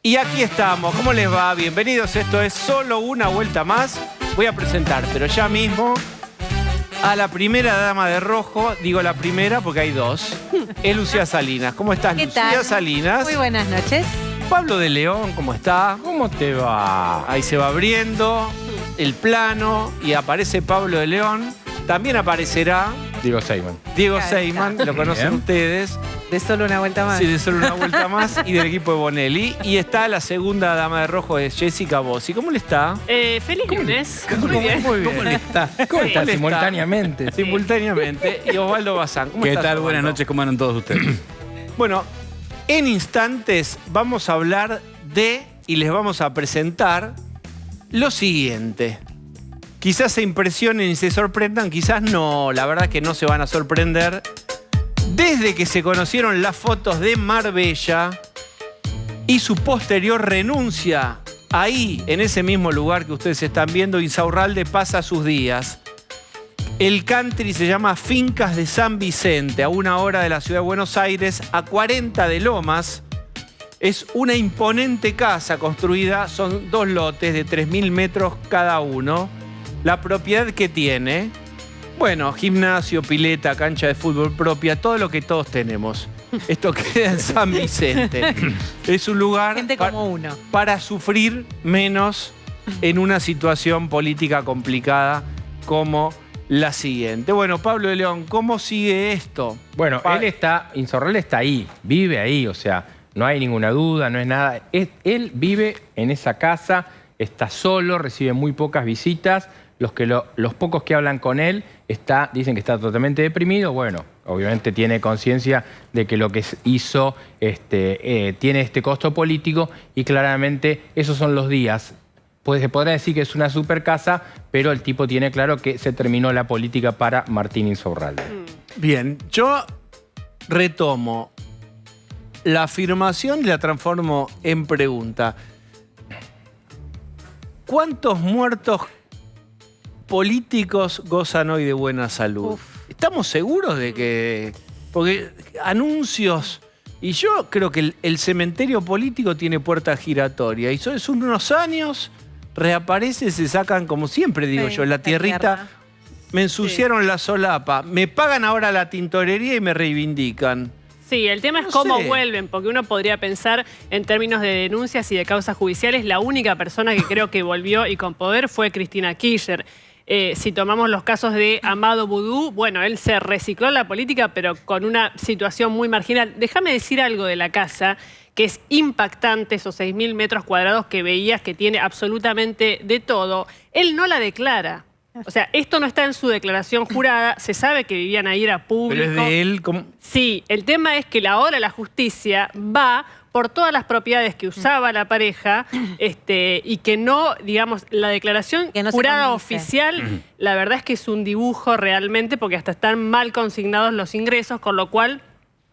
Y aquí estamos, ¿cómo les va? Bienvenidos, esto es Solo una vuelta más. Voy a presentar, pero ya mismo, a la primera dama de rojo. Digo la primera porque hay dos. Es Lucía Salinas. ¿Cómo estás, ¿Qué Lucía tal? Salinas? Muy buenas noches. Pablo de León, ¿cómo está? ¿Cómo te va? Ahí se va abriendo el plano y aparece Pablo de León. También aparecerá Diego Seyman. Diego Ahí Seyman, está. lo conocen Bien. ustedes. De solo una vuelta más. Sí, de Solo una vuelta más y del equipo de Bonelli. Y está la segunda dama de rojo, es Jessica Bossi. ¿Cómo le está? Feliz lunes. Muy bien. Muy bien. ¿Cómo le está? ¿Cómo está? le está? Simultáneamente. Simultáneamente. Y Osvaldo Bazán. ¿Cómo ¿Qué estás, tal? Buenas Osvaldo? noches, ¿cómo andan todos ustedes? Bueno, en instantes vamos a hablar de, y les vamos a presentar, lo siguiente. Quizás se impresionen y se sorprendan, quizás no. La verdad es que no se van a sorprender. Desde que se conocieron las fotos de Marbella y su posterior renuncia, ahí, en ese mismo lugar que ustedes están viendo, Insaurralde pasa sus días. El country se llama Fincas de San Vicente, a 1 hora de la ciudad de Buenos Aires, a 40 de Lomas. Es una imponente casa construida, son 2 lotes de 3.000 metros cada uno. La propiedad que tiene, bueno, gimnasio, pileta, cancha de fútbol propia, todo lo que todos tenemos. Esto queda en San Vicente. Es un lugar Gente como uno. para sufrir menos en una situación política complicada como la siguiente. Bueno, Pablo de León, ¿cómo sigue esto? Bueno, Insaurralde está ahí, vive ahí, o sea, no hay ninguna duda, no es nada. Él vive en esa casa, está solo, recibe muy pocas visitas. Los pocos que hablan con él dicen que está totalmente deprimido. Bueno, obviamente tiene conciencia de que lo que hizo tiene este costo político y claramente esos son los días. Pues se podrá decir que es una super casa, pero el tipo tiene claro que se terminó la política para Martín Insaurralde. Bien, yo retomo la afirmación y la transformo en pregunta. ¿Cuántos muertos políticos gozan hoy de buena salud? ¿Estamos seguros de que...? Porque anuncios... Y yo creo que el cementerio político tiene puerta giratoria. Y son unos años, reaparece, se sacan, como siempre digo Sí, yo, la la tierrita. tierra. Me ensuciaron la solapa. Me pagan ahora la tintorería y me reivindican. Sí, el tema es No cómo sé. vuelven, porque uno podría pensar en términos de denuncias y de causas judiciales, la única persona que creo que volvió y con poder fue Cristina Kirchner. Si tomamos los casos de Amado Boudou, bueno, él se recicló en la política, pero con una situación muy marginal. Déjame decir algo de la casa, que es impactante, esos 6.000 metros cuadrados que veías, que tiene absolutamente de todo. Él no la declara. O sea, esto no está en su declaración jurada, se sabe que vivían ahí, era público. Pero es de él. Sí, el tema es que ahora la justicia va por todas las propiedades que usaba la pareja y que no, digamos, la declaración Que no se jurada condice. oficial, la verdad es que es un dibujo realmente porque hasta están mal consignados los ingresos, con lo cual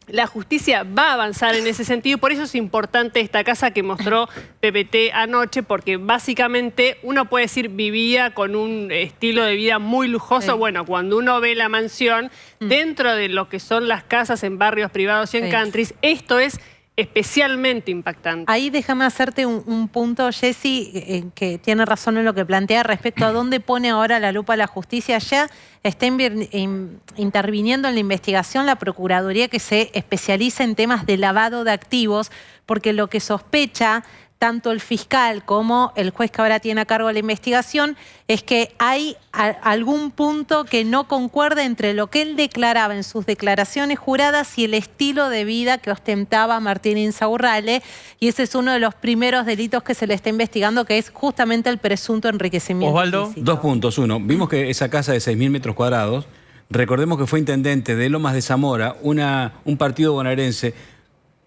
la justicia va a avanzar en ese sentido y por eso es importante esta casa que mostró PPT anoche, porque básicamente uno puede decir vivía con un estilo de vida muy lujoso. Sí. Bueno, cuando uno ve la mansión, dentro de lo que son las casas en barrios privados y en Sí. countries, esto es especialmente impactante. Ahí déjame hacerte un punto, Jessy, que tiene razón en lo que plantea respecto a dónde pone ahora la lupa la justicia. Ya está interviniendo en la investigación la Procuraduría que se especializa en temas de lavado de activos, porque lo que sospecha tanto el fiscal como el juez que ahora tiene a cargo la investigación es que hay algún punto que no concuerda entre lo que él declaraba en sus declaraciones juradas y el estilo de vida que ostentaba Martín Insaurralde, y ese es uno de los primeros delitos que se le está investigando, que es justamente el presunto enriquecimiento Osvaldo, ilícito. 2 puntos. Uno, vimos que esa casa de 6.000 metros cuadrados, recordemos que fue intendente de Lomas de Zamora, un partido bonaerense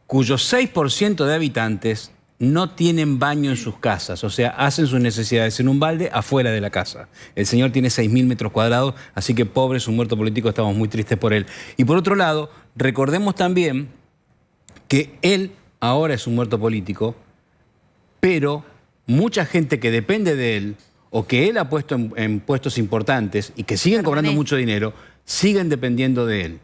cuyo 6% de habitantes no tienen baño en sus casas, o sea, hacen sus necesidades en un balde afuera de la casa. El señor tiene 6.000 metros cuadrados, así que pobre, su muerto político, estamos muy tristes por él. Y por otro lado, recordemos también que él ahora es un muerto político, pero mucha gente que depende de él o que él ha puesto en puestos importantes y que siguen cobrando Permanece. mucho dinero, siguen dependiendo de él.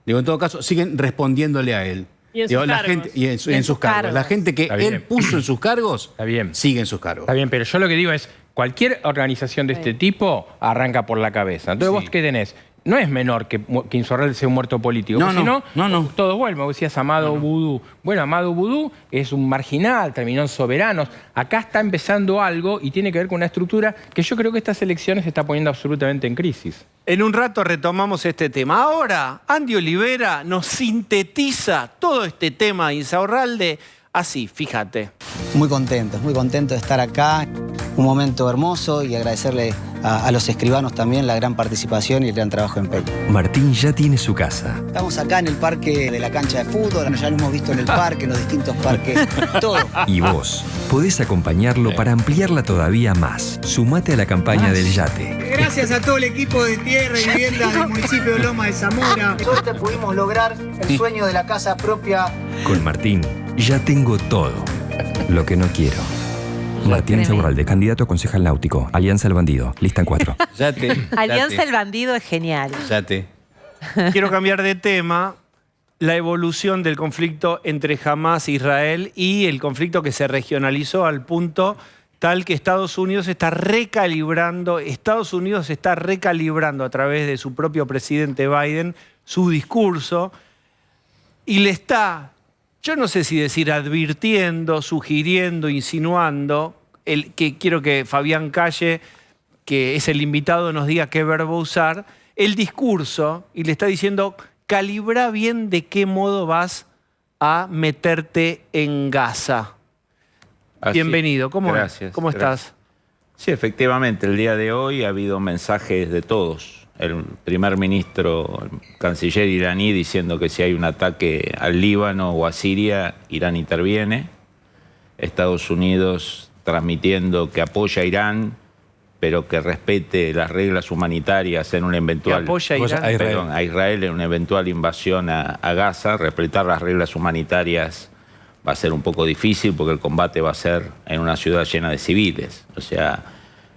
Digo, en todo caso, siguen respondiéndole a él. Y en sus Digo, la cargos. gente, y en sus cargos. La gente que Está bien. él puso en sus cargos, Está bien. sigue en sus cargos. Está bien, pero yo lo que digo es, cualquier organización de este tipo arranca por la cabeza. Entonces, ¿vos qué tenés? No es menor que Insaurralde sea un muerto político. No, porque no, si no, no. todos vuelven. Vos decías Amado Vudú. Bueno, Amado Vudú es un marginal, terminó en Soberanos. Acá está empezando algo y tiene que ver con una estructura que yo creo que estas elecciones se está poniendo absolutamente en crisis. En un rato retomamos este tema. Ahora, Andy Olivera nos sintetiza todo este tema de Insaurralde así, fíjate. Muy contento de estar acá. Un momento hermoso y agradecerle a los escribanos también la gran participación y el gran trabajo en empeño. Martín ya tiene su casa. Estamos acá en el parque de la cancha de fútbol, ya lo hemos visto en el parque, en los distintos parques, todo. Y vos podés acompañarlo para ampliarla todavía más. Sumate a la campaña del yate. Gracias a todo el equipo de Tierra y Vivienda del municipio de Loma de Zamora. Suerte pudimos lograr el sueño de la casa propia. Con Martín ya tengo todo lo que no quiero. Martín Insaurralde, candidato a concejal náutico. Alianza El Bandido. Lista en 4. Alianza El Bandido es genial. Quiero cambiar de tema. La evolución del conflicto entre Hamás e Israel y el conflicto que se regionalizó al punto tal que Estados Unidos está recalibrando a través de su propio presidente Biden su discurso y le está, yo no sé si decir advirtiendo, sugiriendo, insinuando, que quiero que Fabián Calle, que es el invitado, nos diga qué verbo usar, el discurso, y le está diciendo, calibra bien de qué modo vas a meterte en Gaza. Bienvenido, ¿cómo estás? Sí, efectivamente, el día de hoy ha habido mensajes de todos. El primer ministro, el canciller iraní, diciendo que si hay un ataque al Líbano o a Siria, Irán interviene. Estados Unidos transmitiendo que apoya a Irán, pero que respete las reglas humanitarias en una eventual... Que apoya a Irán. Perdón, a Israel en una eventual invasión a Gaza. Respetar las reglas humanitarias va a ser un poco difícil porque el combate va a ser en una ciudad llena de civiles. O sea,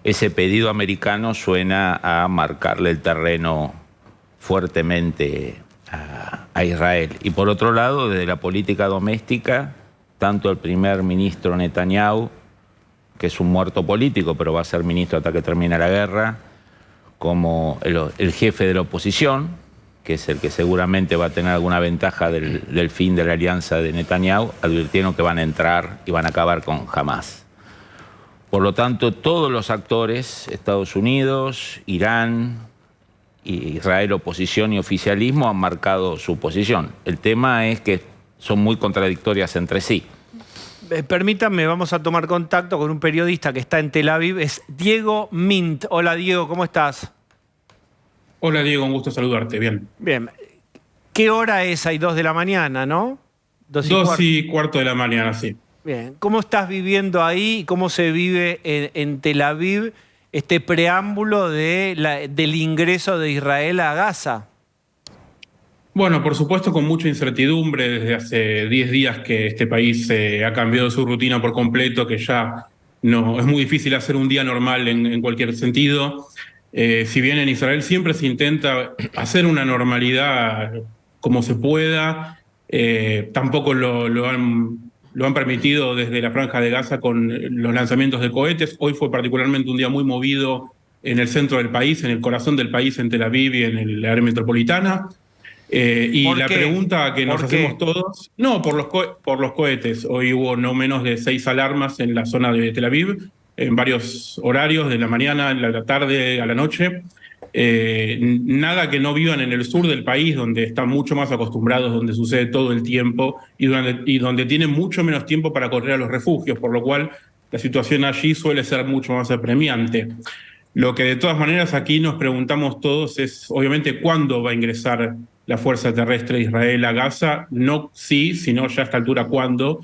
ese pedido americano suena a marcarle el terreno fuertemente a Israel. Y por otro lado, desde la política doméstica, tanto el primer ministro Netanyahu, que es un muerto político, pero va a ser ministro hasta que termine la guerra, como el jefe de la oposición, que es el que seguramente va a tener alguna ventaja del fin de la alianza de Netanyahu, advirtieron que van a entrar y van a acabar con Hamás. Por lo tanto, todos los actores, Estados Unidos, Irán, Israel, oposición y oficialismo, han marcado su posición. El tema es que son muy contradictorias entre sí. Permítanme, vamos a tomar contacto con un periodista que está en Tel Aviv, es Diego Mint. Hola Diego, ¿cómo estás? Hola Diego, un gusto saludarte, bien. Bien. ¿Qué hora es? Hay 2 de la mañana, ¿no? 2 y cuarto de la mañana, sí. Bien. ¿Cómo estás viviendo ahí? ¿Cómo se vive en Tel Aviv este preámbulo del ingreso de Israel a Gaza? Bueno, por supuesto con mucha incertidumbre. Desde hace 10 días que este país ha cambiado su rutina por completo, que ya no es muy difícil hacer un día normal en cualquier sentido. Si bien en Israel siempre se intenta hacer una normalidad como se pueda, tampoco lo han permitido desde la Franja de Gaza con los lanzamientos de cohetes. Hoy fue particularmente un día muy movido en el centro del país, en el corazón del país, en Tel Aviv y en el área metropolitana. Y la pregunta que nos hacemos todos... No, por los cohetes. Hoy hubo no menos de 6 alarmas en la zona de Tel Aviv, en varios horarios, de la mañana, en la tarde, a la noche. Nada que no vivan en el sur del país, donde están mucho más acostumbrados, donde sucede todo el tiempo y donde tienen mucho menos tiempo para correr a los refugios, por lo cual la situación allí suele ser mucho más apremiante. Lo que de todas maneras aquí nos preguntamos todos es, obviamente, ¿cuándo va a ingresar la Fuerza Terrestre de Israel a Gaza? No sí, sino ya a esta altura, ¿cuándo?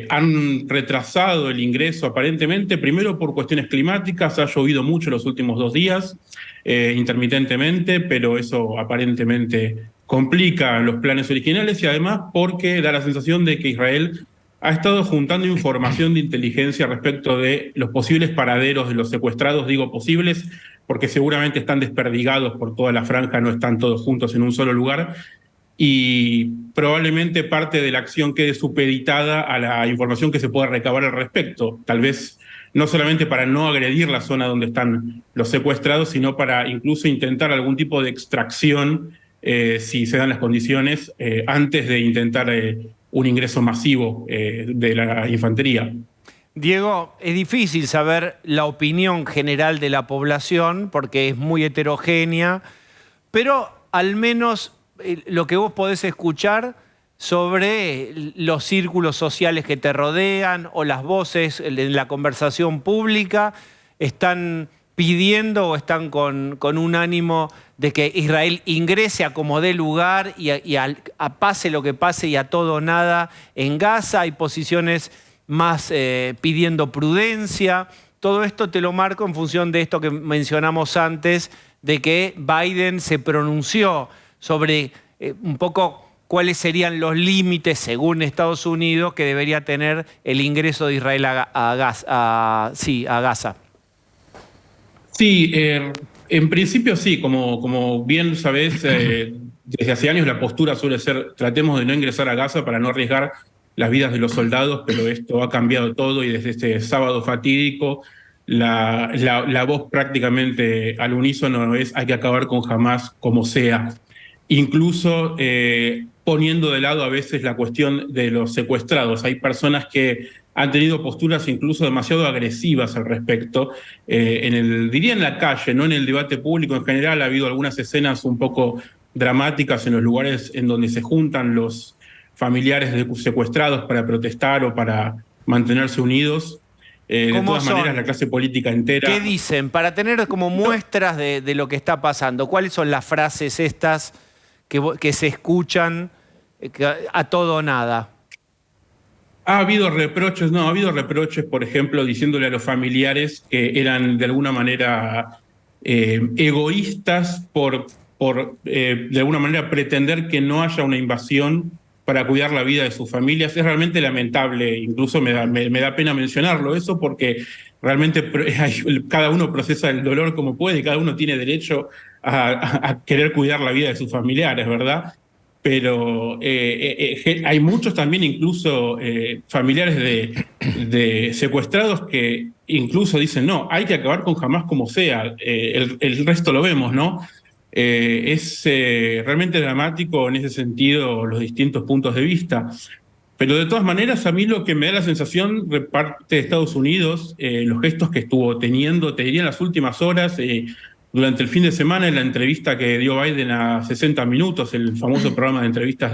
Han retrasado el ingreso aparentemente, primero por cuestiones climáticas. Ha llovido mucho los últimos 2 días, intermitentemente, pero eso aparentemente complica los planes originales y además porque da la sensación de que Israel ha estado juntando información de inteligencia respecto de los posibles paraderos de los secuestrados. Digo posibles porque seguramente están desperdigados por toda la franja, no están todos juntos en un solo lugar. y probablemente parte de la acción quede supeditada a la información que se pueda recabar al respecto. Tal vez no solamente para no agredir la zona donde están los secuestrados, sino para incluso intentar algún tipo de extracción, si se dan las condiciones, antes de intentar un ingreso masivo de la infantería. Diego, es difícil saber la opinión general de la población porque es muy heterogénea, pero al menos lo que vos podés escuchar sobre los círculos sociales que te rodean o las voces en la conversación pública, están pidiendo o están con un ánimo de que Israel ingrese a como dé lugar y a pase lo que pase y a todo o nada en Gaza. Hay posiciones más pidiendo prudencia. Todo esto te lo marco en función de esto que mencionamos antes, de que Biden se pronunció sobre un poco cuáles serían los límites, según Estados Unidos, que debería tener el ingreso de Israel a Gaza. Sí, en principio sí, como bien sabés, desde hace años la postura suele ser tratemos de no ingresar a Gaza para no arriesgar las vidas de los soldados, pero esto ha cambiado todo y desde este sábado fatídico la voz prácticamente al unísono es hay que acabar con Hamás como sea. Incluso poniendo de lado a veces la cuestión de los secuestrados. Hay personas que han tenido posturas incluso demasiado agresivas al respecto. Diría en la calle, no en el debate público en general, ha habido algunas escenas un poco dramáticas en los lugares en donde se juntan los familiares de secuestrados para protestar o para mantenerse unidos. De todas maneras, la clase política entera... ¿Qué dicen? Para tener como muestras de lo que está pasando, ¿cuáles son las frases estas que se escuchan a todo o nada? Ha habido reproches, por ejemplo, diciéndole a los familiares que eran de alguna manera egoístas por de alguna manera pretender que no haya una invasión para cuidar la vida de sus familias. Es realmente lamentable, incluso me da pena mencionarlo eso, porque realmente cada uno procesa el dolor como puede y cada uno tiene derecho a querer cuidar la vida de sus familiares, ¿verdad? Pero hay muchos también, incluso familiares de secuestrados que incluso dicen, no, hay que acabar con Hamás como sea, el resto lo vemos, ¿no? Es realmente dramático en ese sentido los distintos puntos de vista. Pero de todas maneras, a mí lo que me da la sensación de parte de Estados Unidos, los gestos que estuvo teniendo, te diría en las últimas horas, durante el fin de semana, en la entrevista que dio Biden a 60 Minutos, el famoso programa de entrevistas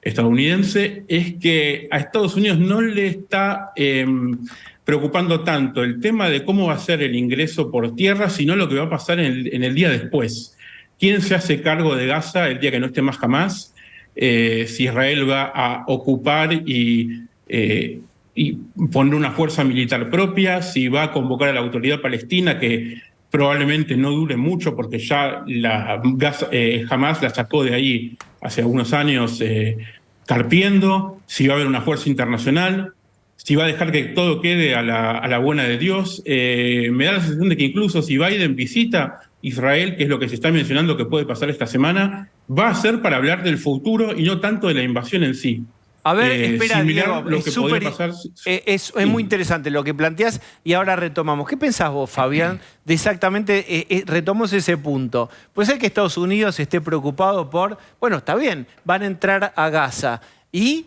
estadounidense, es que a Estados Unidos no le está preocupando tanto el tema de cómo va a ser el ingreso por tierra, sino lo que va a pasar en el día después. ¿Quién se hace cargo de Gaza el día que no esté más Hamás? Si Israel va a ocupar y poner una fuerza militar propia, si va a convocar a la autoridad palestina, que probablemente no dure mucho porque ya Hamás la sacó de ahí hace algunos años carpiendo, si va a haber una fuerza internacional, si va a dejar que todo quede a la buena de Dios. Me da la sensación de que incluso si Biden visita Israel, que es lo que se está mencionando que puede pasar esta semana, va a ser para hablar del futuro y no tanto de la invasión en sí. A ver, espera, Diego, es muy interesante lo que planteás y ahora retomamos. ¿Qué pensás vos, Fabián, de exactamente, retomamos ese punto? Puede ser que Estados Unidos esté preocupado por, bueno, está bien, van a entrar a Gaza ¿y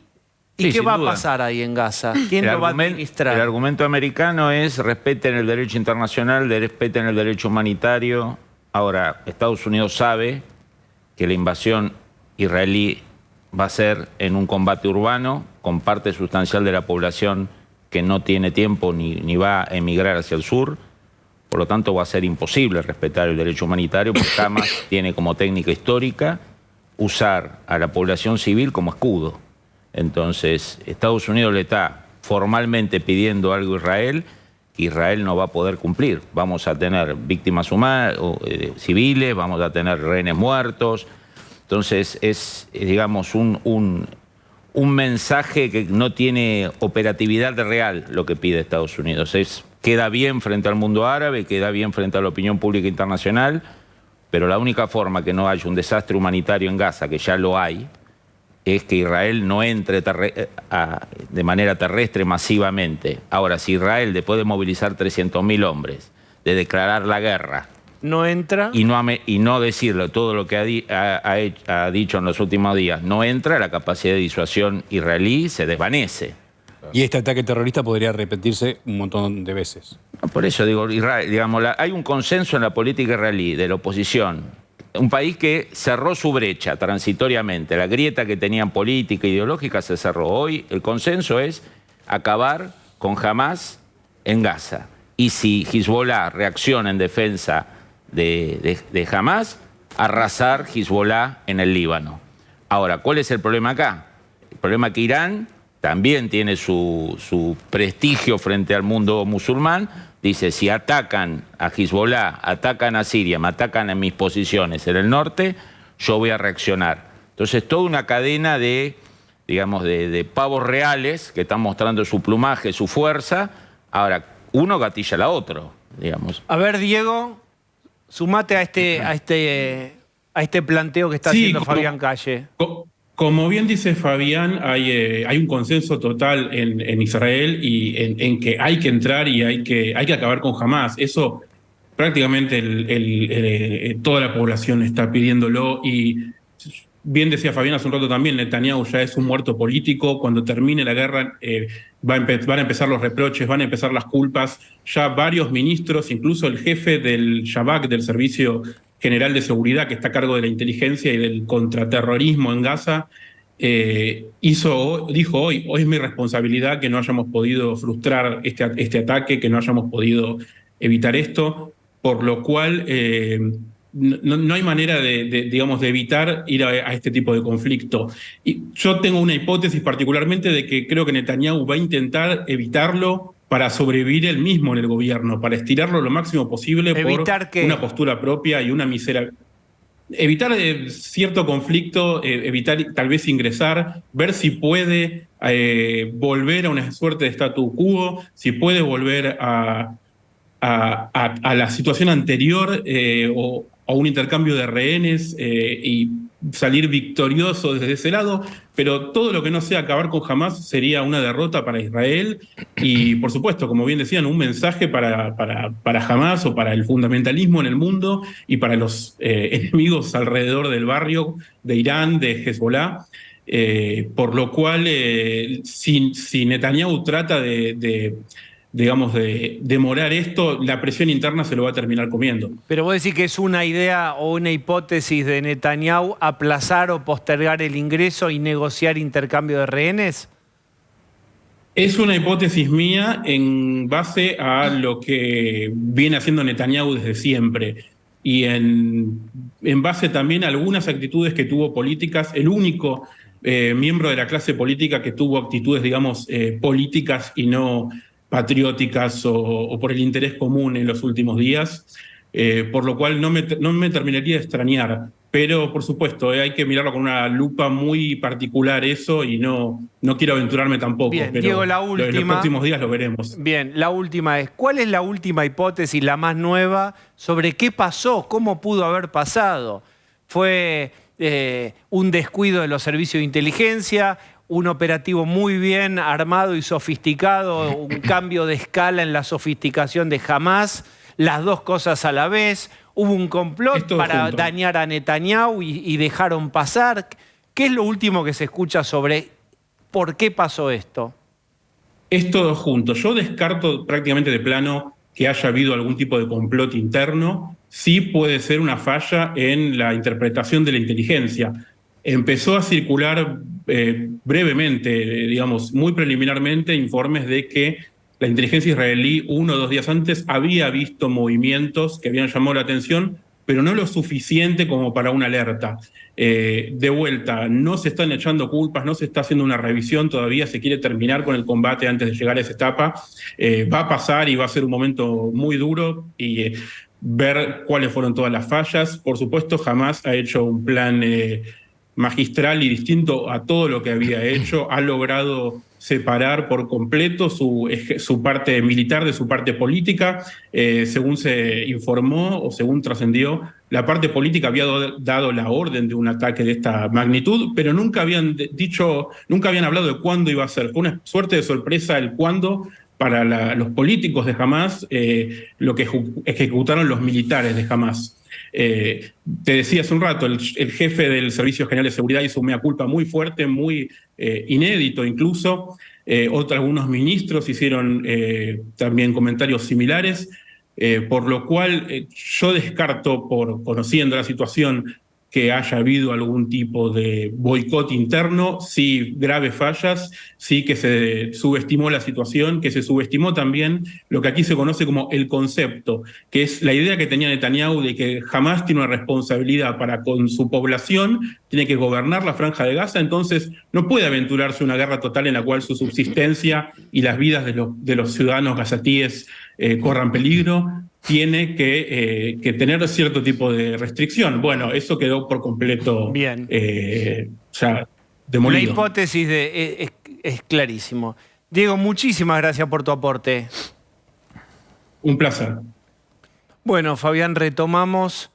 qué va a pasar ahí en Gaza? ¿Quién lo va a administrar? El argumento americano es respeten el derecho internacional, respeten el derecho humanitario. Ahora, Estados Unidos sabe que la invasión israelí va a ser en un combate urbano con parte sustancial de la población que no tiene tiempo ni va a emigrar hacia el sur. Por lo tanto, va a ser imposible respetar el derecho humanitario porque Hamás tiene como técnica histórica usar a la población civil como escudo. Entonces, Estados Unidos le está formalmente pidiendo algo a Israel que Israel no va a poder cumplir. Vamos a tener víctimas humanas, civiles, vamos a tener rehenes muertos. Entonces, es digamos, un mensaje que no tiene operatividad real lo que pide Estados Unidos. Queda bien frente al mundo árabe, queda bien frente a la opinión pública internacional, pero la única forma que no haya un desastre humanitario en Gaza, que ya lo hay, es que Israel no entre de manera terrestre masivamente. Ahora, si Israel, después de movilizar 300.000 hombres, de declarar la guerra, no entra y no decirle todo lo que ha dicho en los últimos días, no entra, la capacidad de disuasión israelí se desvanece. Y este ataque terrorista podría repetirse un montón de veces. Por eso digo, Israel, digamos, hay un consenso en la política israelí de la oposición. Un país que cerró su brecha transitoriamente. La grieta que tenían política e ideológica se cerró. Hoy el consenso es acabar con Hamás en Gaza. Y si Hezbollah reacciona en defensa de Hamás, arrasar Hezbollah en el Líbano. Ahora, ¿cuál es el problema acá? El problema es que Irán también tiene su prestigio frente al mundo musulmán. Dice, si atacan a Hezbollah, atacan a Siria, me atacan en mis posiciones en el norte, yo voy a reaccionar. Entonces, toda una cadena de, digamos, de pavos reales que están mostrando su plumaje, su fuerza. Ahora, uno gatilla al otro, digamos. A ver, Diego, sumate a este planteo que está haciendo Fabián Calle. Como bien dice Fabián, hay un consenso total en Israel y en que hay que entrar y hay que acabar con Hamás. Eso prácticamente toda la población está pidiéndolo y bien decía Fabián hace un rato también, Netanyahu ya es un muerto político. Cuando termine la guerra van a empezar los reproches, van a empezar las culpas. Ya varios ministros, incluso el jefe del Shabak, del Servicio General de Seguridad, que está a cargo de la inteligencia y del contraterrorismo en Gaza, dijo hoy es mi responsabilidad que no hayamos podido frustrar este ataque, que no hayamos podido evitar esto, por lo cual no hay manera digamos, de evitar ir a este tipo de conflicto. Y yo tengo una hipótesis particularmente de que creo que Netanyahu va a intentar evitarlo para sobrevivir él mismo en el gobierno, para estirarlo lo máximo posible por una postura propia y una misera. Evitar cierto conflicto, evitar tal vez ingresar, ver si puede volver a una suerte de statu quo, si puede volver a la situación anterior o a un intercambio de rehenes y salir victorioso desde ese lado, pero todo lo que no sea acabar con Hamás sería una derrota para Israel y, por supuesto, como bien decían, un mensaje para Hamás o para el fundamentalismo en el mundo y para los enemigos alrededor del barrio de Irán, de Hezbollah, por lo cual si Netanyahu trata de demorar esto, la presión interna se lo va a terminar comiendo. Pero vos decís que es una idea o una hipótesis de Netanyahu aplazar o postergar el ingreso y negociar intercambio de rehenes. Es una hipótesis mía en base a lo que viene haciendo Netanyahu desde siempre y en base también a algunas actitudes que tuvo políticas. El único miembro de la clase política que tuvo actitudes, digamos, políticas y no patrióticas o por el interés común en los últimos días, por lo cual no me terminaría de extrañar. Pero, por supuesto, hay que mirarlo con una lupa muy particular eso y no quiero aventurarme tampoco. Bien, pero Diego, la última. En los próximos días lo veremos. Bien, la última es, ¿cuál es la última hipótesis, la más nueva, sobre qué pasó, cómo pudo haber pasado? ¿Fue un descuido de los servicios de inteligencia, un operativo muy bien armado y sofisticado, un cambio de escala en la sofisticación de Hamás, las dos cosas a la vez? ¿Hubo un complot para dañar a Netanyahu y dejaron pasar? ¿Qué es lo último que se escucha sobre por qué pasó esto? Es todo junto. Yo descarto prácticamente de plano que haya habido algún tipo de complot interno. Sí puede ser una falla en la interpretación de la inteligencia. Empezó a circular brevemente, digamos, muy preliminarmente, informes de que la inteligencia israelí 1 o 2 días antes había visto movimientos que habían llamado la atención, pero no lo suficiente como para una alerta. De vuelta, no se están echando culpas, no se está haciendo una revisión, todavía se quiere terminar con el combate antes de llegar a esa etapa. Va a pasar y va a ser un momento muy duro y ver cuáles fueron todas las fallas. Por supuesto, Hamás ha hecho un plan magistral y distinto a todo lo que había hecho. Ha logrado separar por completo su parte militar de su parte política. Según se informó o según trascendió, la parte política había dado la orden de un ataque de esta magnitud, pero nunca habían hablado de cuándo iba a ser. Fue una suerte de sorpresa el cuándo para los políticos de Hamás, lo que ejecutaron los militares de Hamás. Te decía hace un rato, el jefe del Servicio General de Seguridad hizo un mea culpa muy fuerte, muy inédito incluso. Algunos ministros hicieron también comentarios similares, por lo cual yo descarto, conociendo la situación, que haya habido algún tipo de boicot interno, sí graves fallas, sí que se subestimó la situación, que se subestimó también lo que aquí se conoce como el concepto, que es la idea que tenía Netanyahu de que Hamás tiene una responsabilidad para con su población, tiene que gobernar la Franja de Gaza, entonces no puede aventurarse una guerra total en la cual su subsistencia y las vidas de los ciudadanos gazatíes corran peligro. Tiene que tener cierto tipo de restricción. Bueno, eso quedó por completo ya demolido. La hipótesis es clarísimo. Diego, muchísimas gracias por tu aporte. Un placer. Bueno, Fabián, retomamos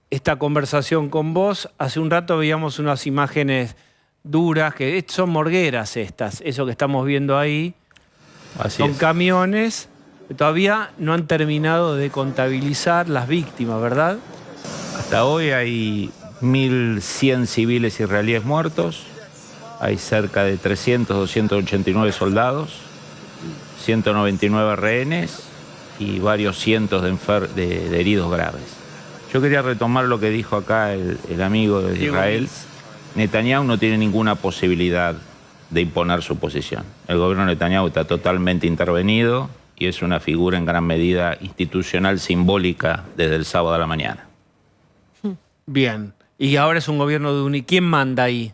esta conversación con vos. Hace un rato veíamos unas imágenes duras, que son morgueras estas, eso que estamos viendo ahí. Son camiones. Todavía no han terminado de contabilizar las víctimas, ¿verdad? Hasta hoy hay 1.100 civiles israelíes muertos, hay cerca de 289 soldados, 199 rehenes y varios cientos de heridos graves. Yo quería retomar lo que dijo acá el amigo de Israel. Netanyahu no tiene ninguna posibilidad de imponer su posición. El gobierno de Netanyahu está totalmente intervenido y es una figura en gran medida institucional, simbólica, desde el sábado a la mañana. Bien. Y ahora es un gobierno de unidad. ¿Quién manda ahí?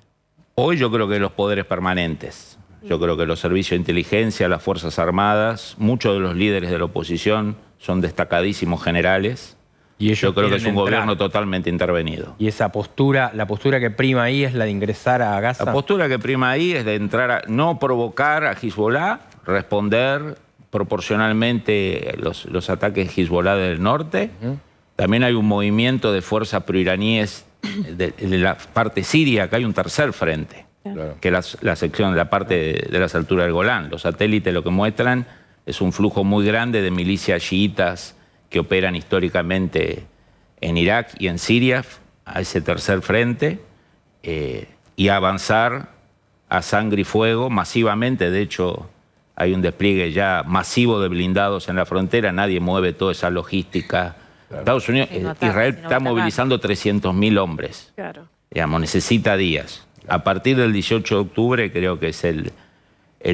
Hoy yo creo que los poderes permanentes. Yo creo que los servicios de inteligencia, las Fuerzas Armadas, muchos de los líderes de la oposición son destacadísimos generales. Y yo creo que es un gobierno totalmente intervenido. Y esa postura, la postura que prima ahí es la de ingresar a Gaza. La postura que prima ahí es de entrar no provocar a Hezbollah, responder proporcionalmente los ataques Hezbollah del norte. También hay un movimiento de fuerzas proiraníes de la parte siria, que hay un tercer frente, que es la sección de la parte de las alturas del Golán. Los satélites lo que muestran es un flujo muy grande de milicias chiitas que operan históricamente en Irak y en Siria, a ese tercer frente, y avanzar a sangre y fuego masivamente. De hecho, hay un despliegue ya masivo de blindados en la frontera, nadie mueve toda esa logística. Estados Unidos, Israel está movilizando 300.000 hombres. Digamos, necesita días. A partir del 18 de octubre creo que es el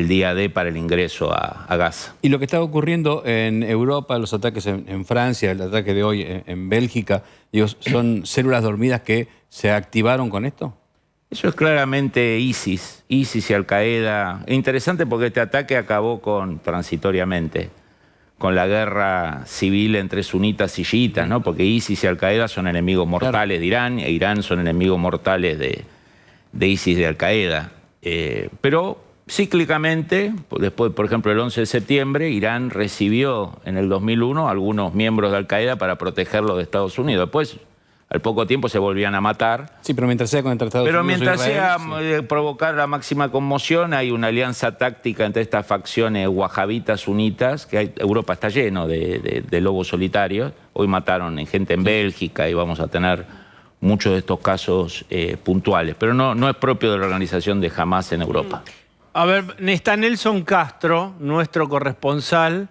día D para el ingreso a Gaza. Y lo que está ocurriendo en Europa, los ataques en Francia, el ataque de hoy en Bélgica, digo, ¿son células dormidas que se activaron con esto? Eso es claramente ISIS y Al-Qaeda. Es interesante porque este ataque acabó transitoriamente con la guerra civil entre sunitas y chiitas, ¿no? Porque ISIS y Al-Qaeda son enemigos mortales de Irán, e Irán son enemigos mortales de ISIS y de Al-Qaeda. Pero cíclicamente, después, por ejemplo, el 11 de septiembre, Irán recibió en el 2001 algunos miembros de Al-Qaeda para protegerlos de Estados Unidos. Después, al poco tiempo se volvían a matar. Sí, pero mientras sea contra Estados Unidos. Pero mientras Israel, sea provocar la máxima conmoción, hay una alianza táctica entre estas facciones wahabitas sunitas, que Europa está lleno de lobos solitarios. Hoy mataron gente en Bélgica y vamos a tener muchos de estos casos puntuales. Pero no es propio de la organización de Hamás en Europa. A ver, está Nelson Castro, nuestro corresponsal.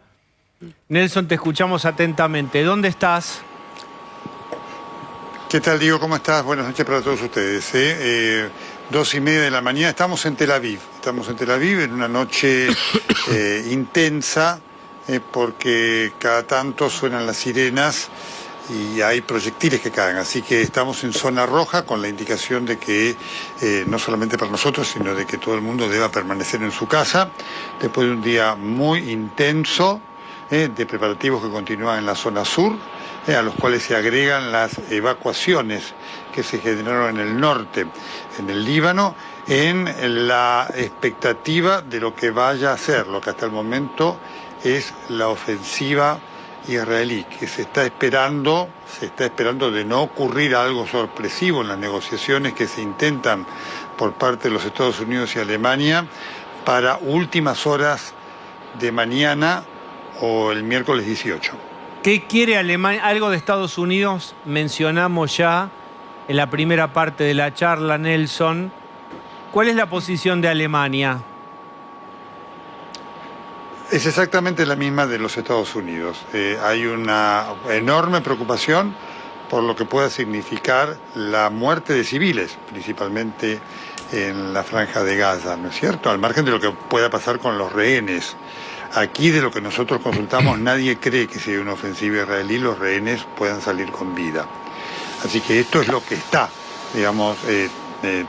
Nelson, te escuchamos atentamente. ¿Dónde estás? ¿Qué tal, Diego? ¿Cómo estás? Buenas noches para todos ustedes. 2:30 de la mañana. Estamos en Tel Aviv. Estamos en Tel Aviv en una noche intensa porque cada tanto suenan las sirenas y hay proyectiles que caen. Así que estamos en zona roja con la indicación de que no solamente para nosotros, sino de que todo el mundo deba permanecer en su casa después de un día muy intenso de preparativos que continúan en la zona sur, a los cuales se agregan las evacuaciones que se generaron en el norte, en el Líbano, en la expectativa de lo que vaya a ser, lo que hasta el momento es la ofensiva israelí, que se está esperando de no ocurrir algo sorpresivo en las negociaciones que se intentan por parte de los Estados Unidos y Alemania para últimas horas de mañana o el miércoles 18. ¿Qué quiere Alemania? Algo de Estados Unidos mencionamos ya en la primera parte de la charla, Nelson. ¿Cuál es la posición de Alemania? Es exactamente la misma de los Estados Unidos. Hay una enorme preocupación por lo que pueda significar la muerte de civiles, principalmente en la franja de Gaza, ¿no es cierto? Al margen de lo que pueda pasar con los rehenes. Aquí, de lo que nosotros consultamos, nadie cree que si hay una ofensiva israelí los rehenes puedan salir con vida. Así que esto es lo que está, digamos,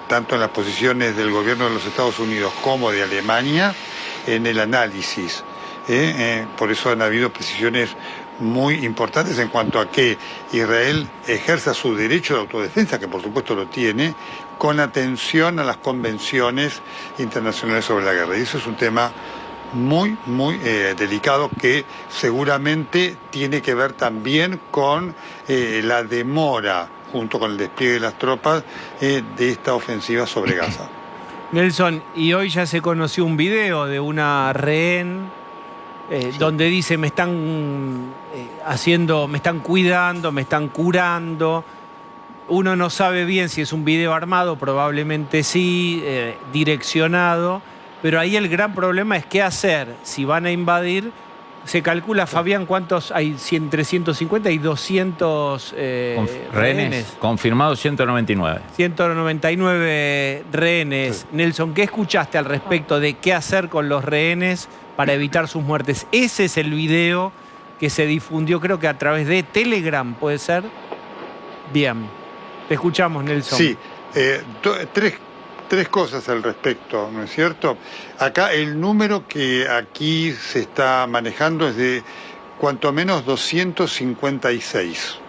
tanto en las posiciones del gobierno de los Estados Unidos como de Alemania, en el análisis. Por eso han habido precisiones muy importantes en cuanto a que Israel ejerza su derecho de autodefensa, que por supuesto lo tiene, con atención a las convenciones internacionales sobre la guerra. Y eso es un tema muy, muy delicado que seguramente tiene que ver también con la demora, junto con el despliegue de las tropas, de esta ofensiva sobre Gaza. Nelson, y hoy ya se conoció un video de una rehén donde dice me están me están cuidando, me están curando. Uno no sabe bien si es un video armado, probablemente sí, direccionado, pero ahí el gran problema es qué hacer si van a invadir. Se calcula, Fabián, ¿cuántos hay? Entre 150 y 200 rehenes. Confirmados 199. 199 rehenes. Sí. Nelson, ¿qué escuchaste al respecto de qué hacer con los rehenes para evitar sus muertes? Ese es el video que se difundió, creo que a través de Telegram, ¿puede ser? Bien. Te escuchamos, Nelson. Sí. Tres cosas al respecto, ¿no es cierto? Acá el número que aquí se está manejando es de cuanto menos 256.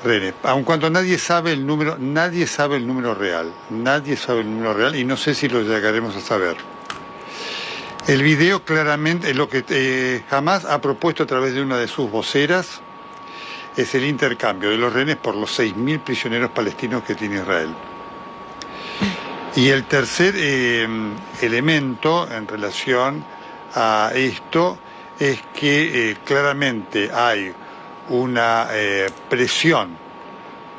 Rehenes. Aun cuando nadie sabe el número real. Nadie sabe el número real y no sé si lo llegaremos a saber. El video claramente, lo que Hamás ha propuesto a través de una de sus voceras, es el intercambio de los rehenes por los 6.000 prisioneros palestinos que tiene Israel. Y el tercer elemento en relación a esto es que claramente hay una presión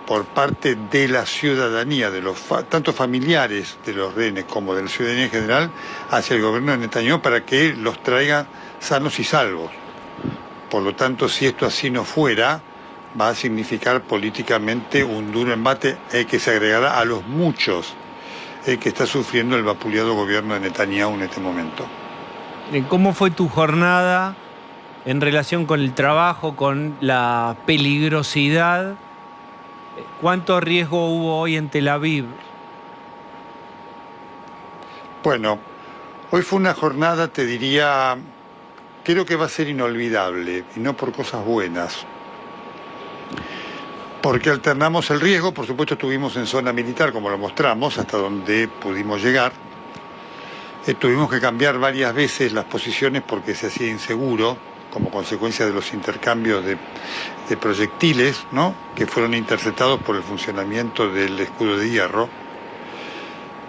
por parte de la ciudadanía, de los tanto familiares de los rehenes como de la ciudadanía en general, hacia el gobierno de Netanyahu para que los traiga sanos y salvos. Por lo tanto, si esto así no fuera, va a significar políticamente un duro embate que se agregará a los muchos que está sufriendo el vapuleado gobierno de Netanyahu en este momento. ¿Cómo fue tu jornada en relación con el trabajo, con la peligrosidad? ¿Cuánto riesgo hubo hoy en Tel Aviv? Bueno, hoy fue una jornada, te diría, creo que va a ser inolvidable, y no por cosas buenas. Porque alternamos el riesgo, por supuesto estuvimos en zona militar, como lo mostramos, hasta donde pudimos llegar. Tuvimos que cambiar varias veces las posiciones porque se hacía inseguro, como consecuencia de los intercambios de proyectiles, ¿no?, que fueron interceptados por el funcionamiento del escudo de hierro.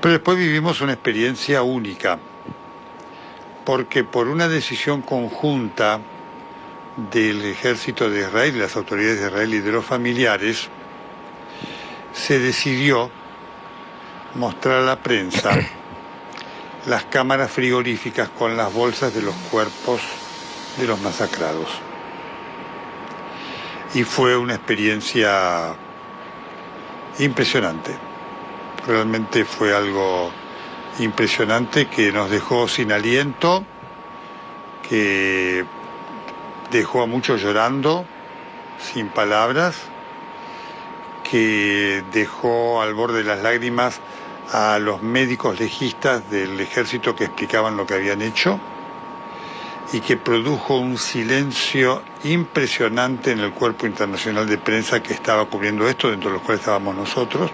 Pero después vivimos una experiencia única, porque por una decisión conjunta del ejército de Israel, de las autoridades de Israel y de los familiares, se decidió mostrar a la prensa las cámaras frigoríficas con las bolsas de los cuerpos de los masacrados. Y fue una experiencia impresionante. Realmente fue algo impresionante que nos dejó sin aliento, que dejó a muchos llorando, sin palabras, que dejó al borde de las lágrimas a los médicos legistas del ejército que explicaban lo que habían hecho y que produjo un silencio impresionante en el cuerpo internacional de prensa que estaba cubriendo esto, dentro de los cuales estábamos nosotros,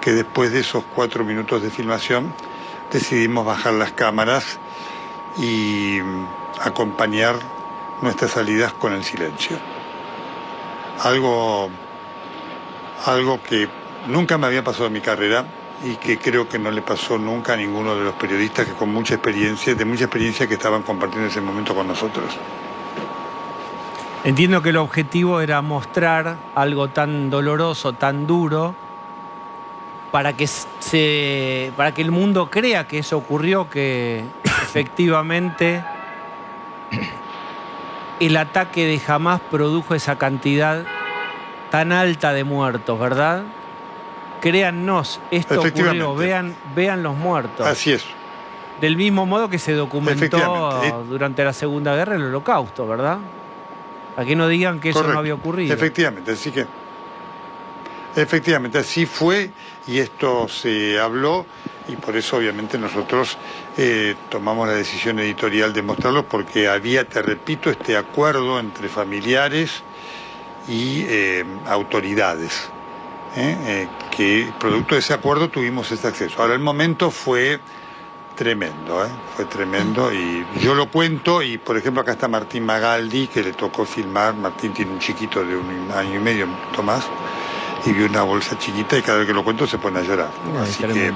que después de esos 4 minutos de filmación decidimos bajar las cámaras y acompañar nuestras salidas con el silencio. Algo que nunca me había pasado en mi carrera y que creo que no le pasó nunca a ninguno de los periodistas que con mucha experiencia que estaban compartiendo ese momento con nosotros. Entiendo que el objetivo era mostrar algo tan doloroso, tan duro, para que el mundo crea que eso ocurrió, que efectivamente el ataque de Hamás produjo esa cantidad tan alta de muertos, ¿verdad? Créannos, esto ocurrió, vean los muertos. Así es. Del mismo modo que se documentó durante la Segunda Guerra el Holocausto, ¿verdad? Para que no digan que eso no había ocurrido. Efectivamente, así fue y esto se habló y por eso obviamente nosotros tomamos la decisión editorial de mostrarlo porque había, te repito, este acuerdo entre familiares y autoridades, que producto de ese acuerdo tuvimos este acceso. Ahora el momento fue tremendo y yo lo cuento y por ejemplo acá está Martín Magaldi que le tocó filmar. Martín tiene un chiquito de 1 año y medio, Tomás, y vio una bolsa chiquita y cada vez que lo cuento se pone a llorar. Así que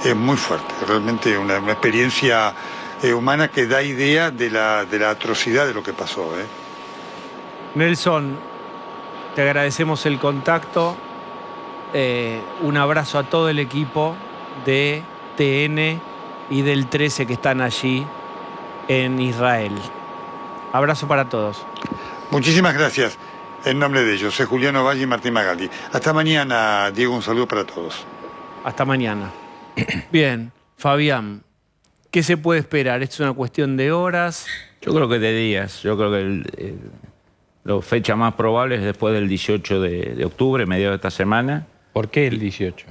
es muy fuerte, realmente una experiencia humana que da idea de la atrocidad de lo que pasó. Nelson, te agradecemos el contacto, un abrazo a todo el equipo de TN y del 13 que están allí en Israel. Abrazo para todos. Muchísimas gracias. En nombre de ellos, Julián Ovalle y Martín Magaldi. Hasta mañana, Diego, un saludo para todos. Hasta mañana. Bien, Fabián, ¿qué se puede esperar? ¿Esto es una cuestión de horas? Yo creo que de días. Yo creo que la fecha más probable es después del 18 de octubre, mediados de esta semana. ¿Por qué el 18?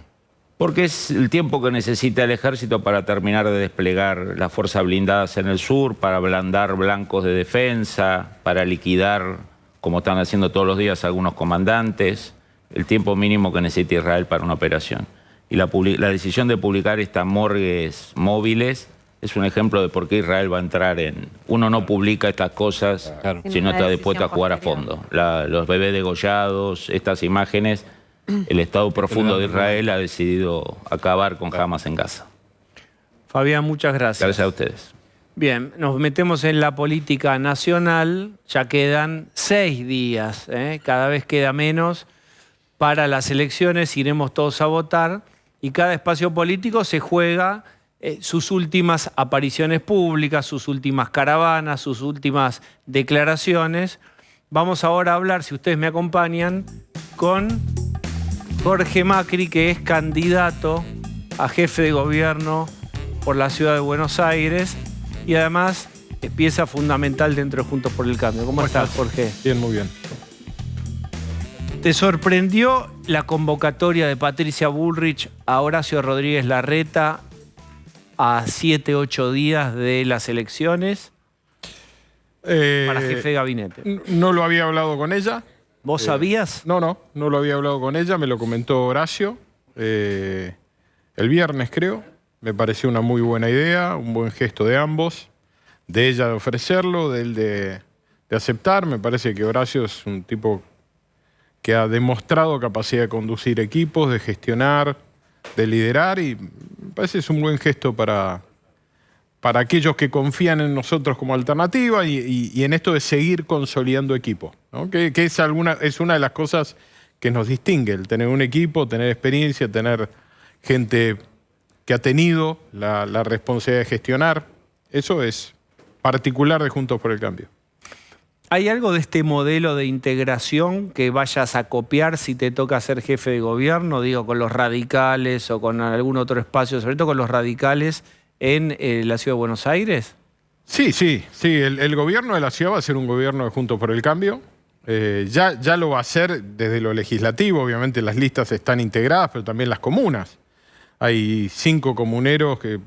Porque es el tiempo que necesita el ejército para terminar de desplegar las fuerzas blindadas en el sur, para ablandar blancos de defensa, para liquidar, como están haciendo todos los días algunos comandantes, el tiempo mínimo que necesita Israel para una operación. Y la decisión de publicar estas morgues móviles es un ejemplo de por qué Israel va a entrar en... Uno no publica estas cosas si no está dispuesto a jugar a fondo. Los bebés degollados, estas imágenes... El Estado profundo de Israel ha decidido acabar con Hamás en Gaza. Fabián, muchas gracias. Gracias a ustedes. Bien, nos metemos en la política nacional. Ya quedan 6 días, cada vez queda menos para las elecciones. Iremos todos a votar y cada espacio político se juega sus últimas apariciones públicas, sus últimas caravanas, sus últimas declaraciones. Vamos ahora a hablar, si ustedes me acompañan, con Jorge Macri, que es candidato a jefe de gobierno por la ciudad de Buenos Aires y además es pieza fundamental dentro de Juntos por el Cambio. ¿Cómo estás, Jorge? Bien, muy bien. ¿Te sorprendió la convocatoria de Patricia Bullrich a Horacio Rodríguez Larreta a 7, 8 días de las elecciones para jefe de gabinete? No lo había hablado con ella. ¿Vos sabías? No lo había hablado con ella, me lo comentó Horacio el viernes, creo. Me pareció una muy buena idea, un buen gesto de ambos, de ella de ofrecerlo, de él de aceptar. Me parece que Horacio es un tipo que ha demostrado capacidad de conducir equipos, de gestionar, de liderar y me parece que es un buen gesto para aquellos que confían en nosotros como alternativa y en esto de seguir consolidando equipos, ¿no? Que es una de las cosas que nos distingue, el tener un equipo, tener experiencia, tener gente que ha tenido la responsabilidad de gestionar. Eso es particular de Juntos por el Cambio. ¿Hay algo de este modelo de integración que vayas a copiar si te toca ser jefe de gobierno? Digo, con los radicales o con algún otro espacio, sobre todo con los radicales en la ciudad de Buenos Aires. Sí. El gobierno de la ciudad va a ser un gobierno de Juntos por el Cambio. Ya lo va a hacer desde lo legislativo. Obviamente las listas están integradas, pero también las comunas. Hay 5 comuneros que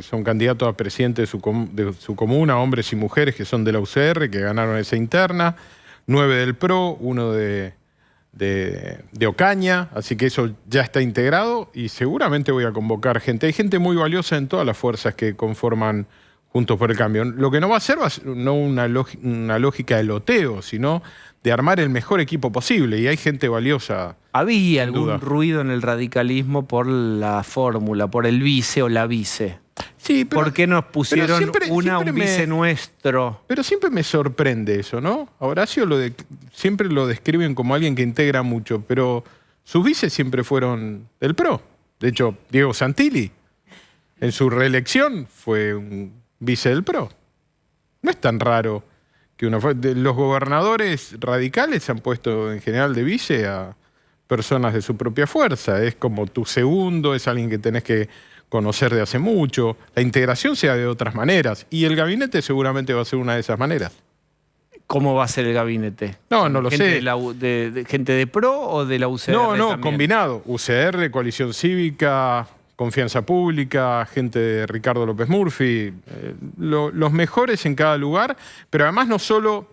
son candidatos a presidente de su comuna, hombres y mujeres que son de la UCR, que ganaron esa interna, 9 del PRO, 1 de de Ocaña, así que eso ya está integrado y seguramente voy a convocar gente. Hay gente muy valiosa en todas las fuerzas que conforman Juntos por el Cambio. Lo que no va a ser no una lógica de loteo, sino de armar el mejor equipo posible, y hay gente valiosa. ¿Había algún ruido en el radicalismo por la fórmula, por el vice o la vice? Sí, pero, ¿por qué nos pusieron un vice nuestro? Pero siempre me sorprende eso, ¿no? A Horacio siempre lo describen como alguien que integra mucho, pero sus vices siempre fueron del PRO. De hecho, Diego Santilli, en su reelección, fue un vice del PRO. No es tan raro que los gobernadores radicales han puesto en general de vice a personas de su propia fuerza. Es como tu segundo, es alguien que tenés que conocer de hace mucho. La integración se da de otras maneras y el gabinete seguramente va a ser una de esas maneras. ¿Cómo va a ser el gabinete? No lo sé. ¿Gente de PRO o de la UCR? No, también? Combinado. UCR, Coalición Cívica, Confianza Pública, gente de Ricardo López Murphy, los mejores en cada lugar, pero además no solo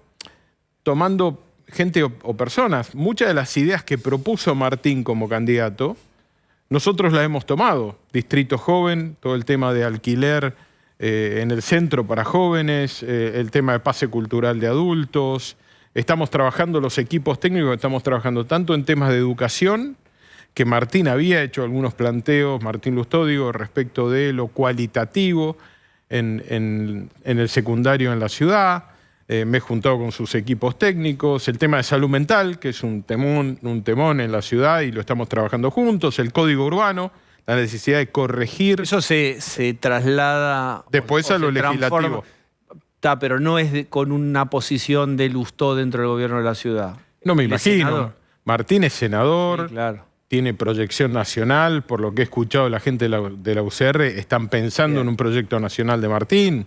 tomando gente o personas. Muchas de las ideas que propuso Martín como candidato, nosotros las hemos tomado. Distrito Joven, todo el tema de alquiler en el centro para jóvenes, el tema de pase cultural de adultos. Estamos trabajando, los equipos técnicos, estamos trabajando tanto en temas de educación, que Martín había hecho algunos planteos, Martín Lustó, digo, respecto de lo cualitativo en el secundario en la ciudad. Me he juntado con sus equipos técnicos. El tema de salud mental, que es un temón en la ciudad y lo estamos trabajando juntos. El código urbano, la necesidad de corregir. Eso se traslada después a lo legislativo. Pero no es con una posición de Lustó dentro del gobierno de la ciudad. No me imagino. Senador. Martín es senador. Sí, claro. Tiene proyección nacional, por lo que he escuchado la gente de la UCR, están pensando en un proyecto nacional de Martín.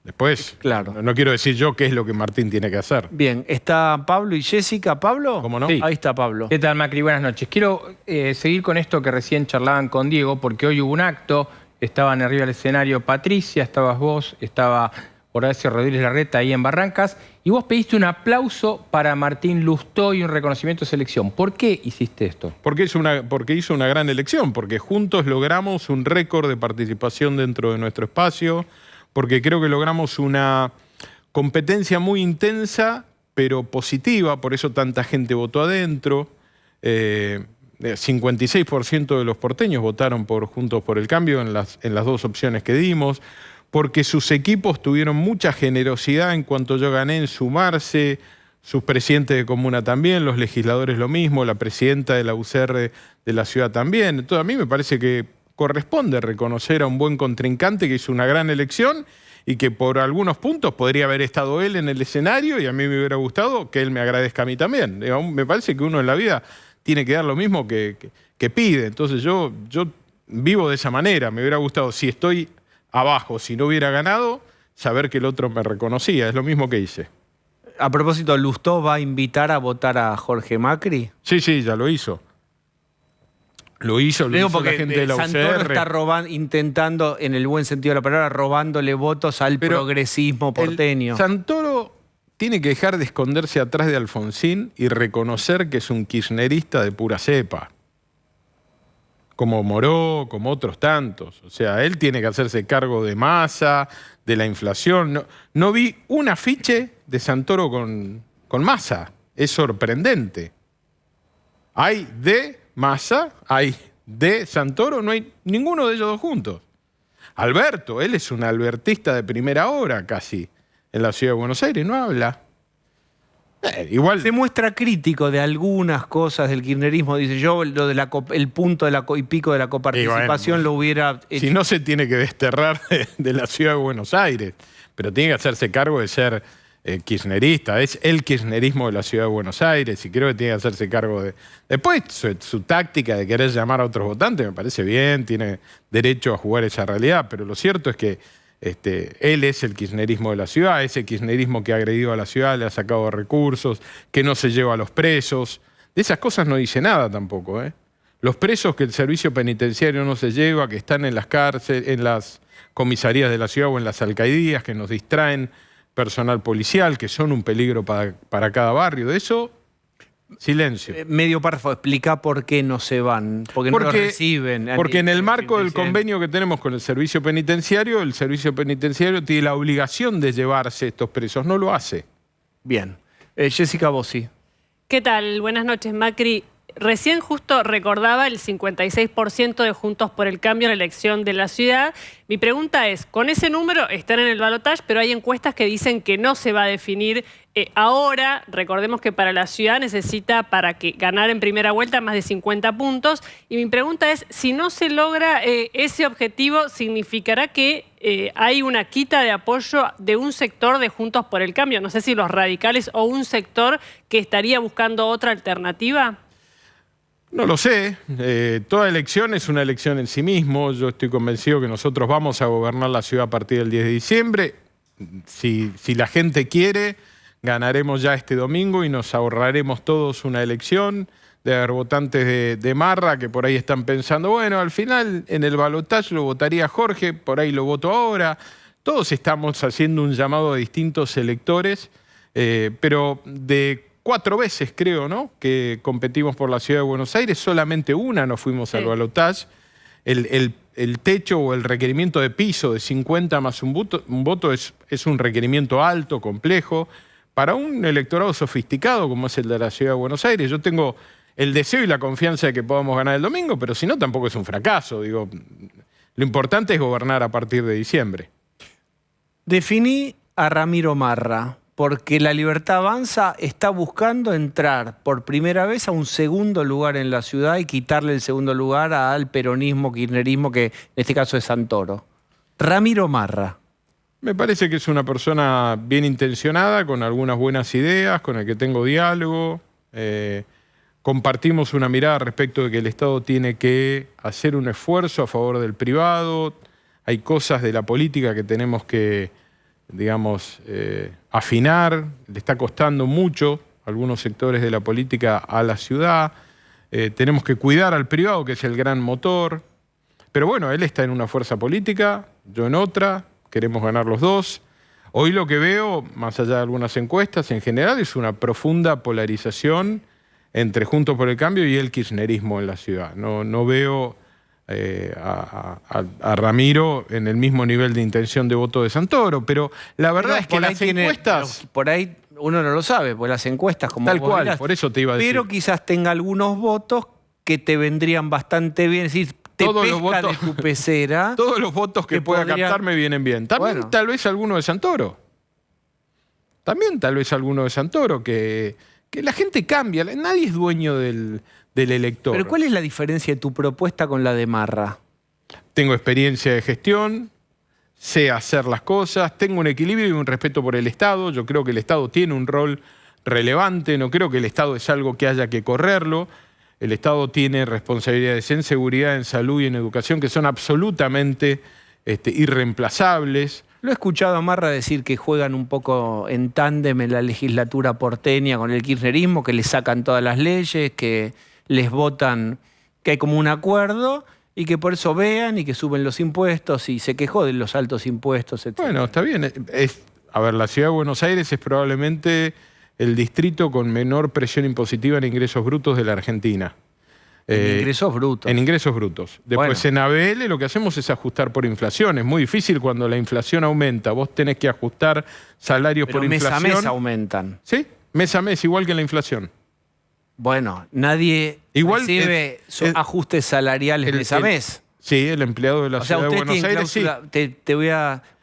Después, claro. No quiero decir yo qué es lo que Martín tiene que hacer. Bien, ¿está Pablo y Jessica? ¿Pablo? ¿Cómo no? Sí. Ahí está Pablo. ¿Qué tal, Macri? Buenas noches. Quiero seguir con esto que recién charlaban con Diego, porque hoy hubo un acto, estaban arriba del escenario Patricia, estabas vos, estaba Horacio Rodríguez Larreta ahí en Barrancas, y vos pediste un aplauso para Martín Lustó y un reconocimiento de selección. ¿Por qué hiciste esto? Porque hizo una gran elección, porque juntos logramos un récord de participación dentro de nuestro espacio, porque creo que logramos una competencia muy intensa, pero positiva, por eso tanta gente votó adentro. 56% de los porteños votaron por Juntos por el Cambio en las dos opciones que dimos, porque sus equipos tuvieron mucha generosidad en cuanto yo gané en sumarse, sus presidentes de comuna también, los legisladores lo mismo, la presidenta de la UCR de la ciudad también. Entonces a mí me parece que corresponde reconocer a un buen contrincante que hizo una gran elección y que por algunos puntos podría haber estado él en el escenario y a mí me hubiera gustado que él me agradezca a mí también. Me parece que uno en la vida tiene que dar lo mismo que pide. Entonces yo vivo de esa manera. Me hubiera gustado, si estoy abajo, si no hubiera ganado, saber que el otro me reconocía. Es lo mismo que hice. A propósito, ¿Lustó va a invitar a votar a Jorge Macri? Sí, ya lo hizo. Lo hizo la gente de la UCR. Santoro está intentando, en el buen sentido de la palabra, robándole votos al progresismo porteño. Santoro tiene que dejar de esconderse atrás de Alfonsín y reconocer que es un kirchnerista de pura cepa. Como Moró, como otros tantos. O sea, él tiene que hacerse cargo de Massa, de la inflación. No vi un afiche de Santoro con Massa. Es sorprendente. Hay de Massa, hay de Santoro, no hay ninguno de ellos dos juntos. Alberto, él es un albertista de primera hora casi en la ciudad de Buenos Aires, no habla. Igual se muestra crítico de algunas cosas del kirchnerismo. Dice, yo lo de el punto y pico de la coparticipación lo hubiera hecho. Si no, se tiene que desterrar de la ciudad de Buenos Aires, pero tiene que hacerse cargo de ser kirchnerista. Es el kirchnerismo de la ciudad de Buenos Aires y creo que tiene que hacerse cargo de... Después, su táctica de querer llamar a otros votantes me parece bien, tiene derecho a jugar esa realidad, pero lo cierto es que él es el kirchnerismo de la ciudad, ese kirchnerismo que ha agredido a la ciudad, le ha sacado recursos, que no se lleva a los presos. De esas cosas no dice nada tampoco, ¿eh? Los presos que el servicio penitenciario no se lleva, que están en las cárceles, en las comisarías de la ciudad o en las alcaldías, que nos distraen personal policial, que son un peligro para cada barrio. De eso Silencio. Medio párrafo, explica por qué no se van, porque no lo reciben. Porque en el marco del convenio que tenemos con el servicio penitenciario tiene la obligación de llevarse estos presos, no lo hace. Bien. Jessica Bossi. ¿Qué tal? Buenas noches, Macri. Recién justo recordaba el 56% de Juntos por el Cambio en la elección de la ciudad. Mi pregunta es, con ese número están en el balotaje, pero hay encuestas que dicen que no se va a definir ahora. Recordemos que para la ciudad necesita, para que ganar en primera vuelta, más de 50 puntos. Y mi pregunta es, si no se logra ese objetivo, ¿significará que hay una quita de apoyo de un sector de Juntos por el Cambio? No sé si los radicales o un sector que estaría buscando otra alternativa. No lo sé. Toda elección es una elección en sí mismo. Yo estoy convencido que nosotros vamos a gobernar la ciudad a partir del 10 de diciembre. Si la gente quiere, ganaremos ya este domingo y nos ahorraremos todos una elección. De haber votantes de Marra que por ahí están pensando, bueno, al final en el balotaje lo votaría Jorge, por ahí lo voto ahora. Todos estamos haciendo un llamado a distintos electores, pero de 4 veces, creo, ¿no?, que competimos por la ciudad de Buenos Aires, solamente una nos fuimos al balotaje. El techo o el requerimiento de piso de 50 más un voto es un requerimiento alto, complejo, para un electorado sofisticado como es el de la ciudad de Buenos Aires. Yo tengo el deseo y la confianza de que podamos ganar el domingo, pero si no, tampoco es un fracaso. Digo, lo importante es gobernar a partir de diciembre. Definí a Ramiro Marra, porque La Libertad Avanza está buscando entrar por primera vez a un segundo lugar en la ciudad y quitarle el segundo lugar al peronismo, kirchnerismo, que en este caso es Santoro. Ramiro Marra. Me parece que es una persona bien intencionada, con algunas buenas ideas, con el que tengo diálogo. Compartimos una mirada respecto de que el Estado tiene que hacer un esfuerzo a favor del privado. Hay cosas de la política que tenemos que, digamos, afinar. Le está costando mucho a algunos sectores de la política a la ciudad. Tenemos que cuidar al privado, que es el gran motor. Pero bueno, él está en una fuerza política, yo en otra. Queremos ganar los dos. Hoy lo que veo, más allá de algunas encuestas, en general es una profunda polarización entre Juntos por el Cambio y el kirchnerismo en la ciudad. No veo a Ramiro en el mismo nivel de intención de voto de Santoro, pero la verdad es que las encuestas... Por ahí uno no lo sabe, pues las encuestas como tal vos cual, dirás, por eso te iba a decir. Pero quizás tenga algunos votos que te vendrían bastante bien. Es decir, te todos pesca los votos, de tu pecera. Todos los votos que pueda captar me vienen bien. También tal vez alguno de Santoro. También tal vez alguno de Santoro, que la gente cambia. Nadie es dueño del elector. Pero ¿cuál es la diferencia de tu propuesta con la de Marra? Tengo experiencia de gestión, sé hacer las cosas, tengo un equilibrio y un respeto por el Estado. Yo creo que el Estado tiene un rol relevante. No creo que el Estado es algo que haya que correrlo. El Estado tiene responsabilidades en seguridad, en salud y en educación que son absolutamente irreemplazables. Lo he escuchado a Marra decir que juegan un poco en tándem en la legislatura porteña con el kirchnerismo, que le sacan todas las leyes, que les votan, que hay como un acuerdo y que por eso vean y que suben los impuestos y se quejó de los altos impuestos, etc. Bueno, está bien. A ver, la ciudad de Buenos Aires es probablemente el distrito con menor presión impositiva en ingresos brutos de la Argentina. En ingresos brutos. En ingresos brutos. Después en ABL lo que hacemos es ajustar por inflación. Es muy difícil cuando la inflación aumenta. Vos tenés que ajustar salarios por inflación. Mes a mes aumentan. Sí, mes a mes, igual que la inflación. Bueno, nadie recibe ajustes salariales mes a mes. Sí, el empleado de la ciudad de Buenos Aires, sí.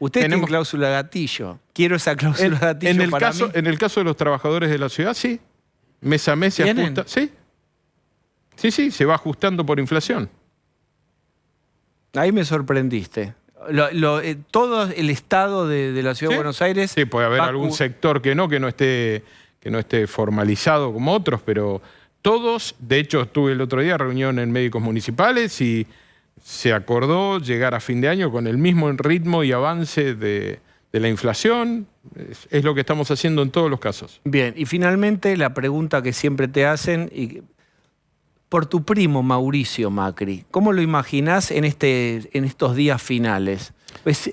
Usted tiene cláusula gatillo. Quiero esa cláusula gatillo para mí. En el caso de los trabajadores de la ciudad, sí. Mes a mes se ajusta. Sí. Sí, se va ajustando por inflación. Ahí me sorprendiste. Todo el estado de la ciudad de Buenos Aires... Sí, puede haber algún sector que no esté formalizado como otros, pero todos, de hecho, estuve el otro día en reunión en médicos municipales y se acordó llegar a fin de año con el mismo ritmo y avance de la inflación. Es lo que estamos haciendo en todos los casos. Bien, y finalmente la pregunta que siempre te hacen... Por tu primo Mauricio Macri, ¿cómo lo imaginás en estos días finales? Pues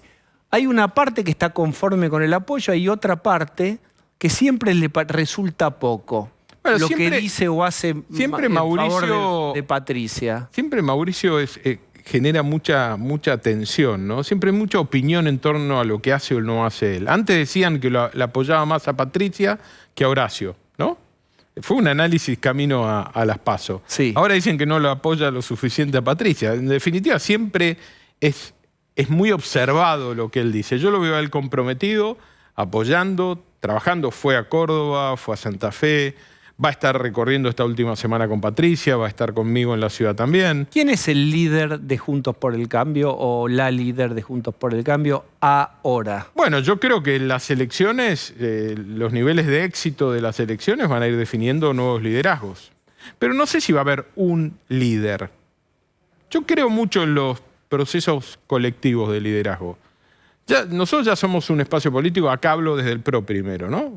hay una parte que está conforme con el apoyo, hay otra parte que siempre le resulta poco. Bueno, lo siempre- que dice o hace siempre en Mauricio- favor de Patricia? Siempre Mauricio genera mucha tensión, ¿no? Siempre hay mucha opinión en torno a lo que hace o no hace él. Antes decían que la apoyaba más a Patricia que a Horacio, ¿no? Fue un análisis camino a las PASO. Sí. Ahora dicen que no lo apoya lo suficiente a Patricia. En definitiva, siempre es muy observado lo que él dice. Yo lo veo a él comprometido, apoyando, trabajando. Fue a Córdoba, fue a Santa Fe, va a estar recorriendo esta última semana con Patricia, va a estar conmigo en la ciudad también. ¿Quién es el líder de Juntos por el Cambio o la líder de Juntos por el Cambio ahora? Bueno, yo creo que las elecciones, los niveles de éxito de las elecciones van a ir definiendo nuevos liderazgos. Pero no sé si va a haber un líder. Yo creo mucho en los procesos colectivos de liderazgo. Nosotros ya somos un espacio político, acá hablo desde el PRO primero, ¿no?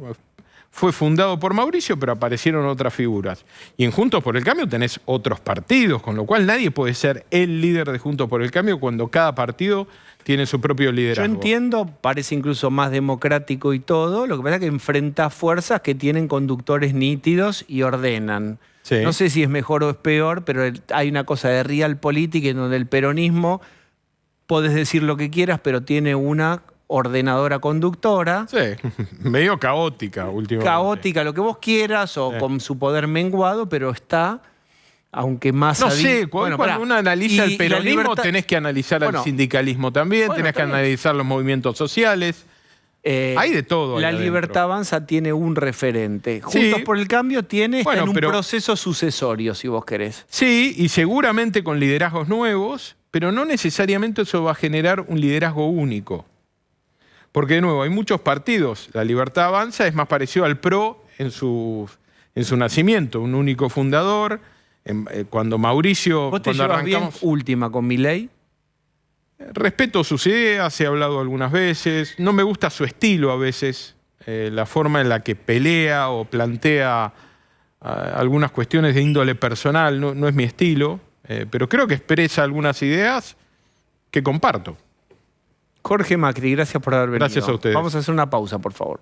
Fue fundado por Mauricio, pero aparecieron otras figuras. Y en Juntos por el Cambio tenés otros partidos, con lo cual nadie puede ser el líder de Juntos por el Cambio cuando cada partido tiene su propio liderazgo. Yo entiendo, parece incluso más democrático y todo, lo que pasa es que enfrenta fuerzas que tienen conductores nítidos y ordenan. Sí. No sé si es mejor o es peor, pero hay una cosa de realpolitik en donde el peronismo, podés decir lo que quieras, pero tiene una ordenadora conductora. Sí, medio caótica últimamente. Caótica, lo que vos quieras, o con su poder menguado, pero está, aunque más... No sé, cuando uno analiza el peronismo tenés que analizar al sindicalismo también, tenés que analizar los movimientos sociales. Hay de todo. La Libertad Avanza tiene un referente. Juntos por el Cambio está en un proceso sucesorio, si vos querés. Sí, y seguramente con liderazgos nuevos, pero no necesariamente eso va a generar un liderazgo único. Porque, de nuevo, hay muchos partidos. La Libertad Avanza es más parecido al PRO en su nacimiento, un único fundador. Cuando Mauricio... ¿Vos te cuando llevas arrancamos, bien última con Milei? Respeto sus ideas, he hablado algunas veces. No me gusta su estilo a veces, la forma en la que pelea o plantea algunas cuestiones de índole personal. No es mi estilo, pero creo que expresa algunas ideas que comparto. Jorge Macri, gracias por haber venido. Gracias a ustedes. Vamos a hacer una pausa, por favor.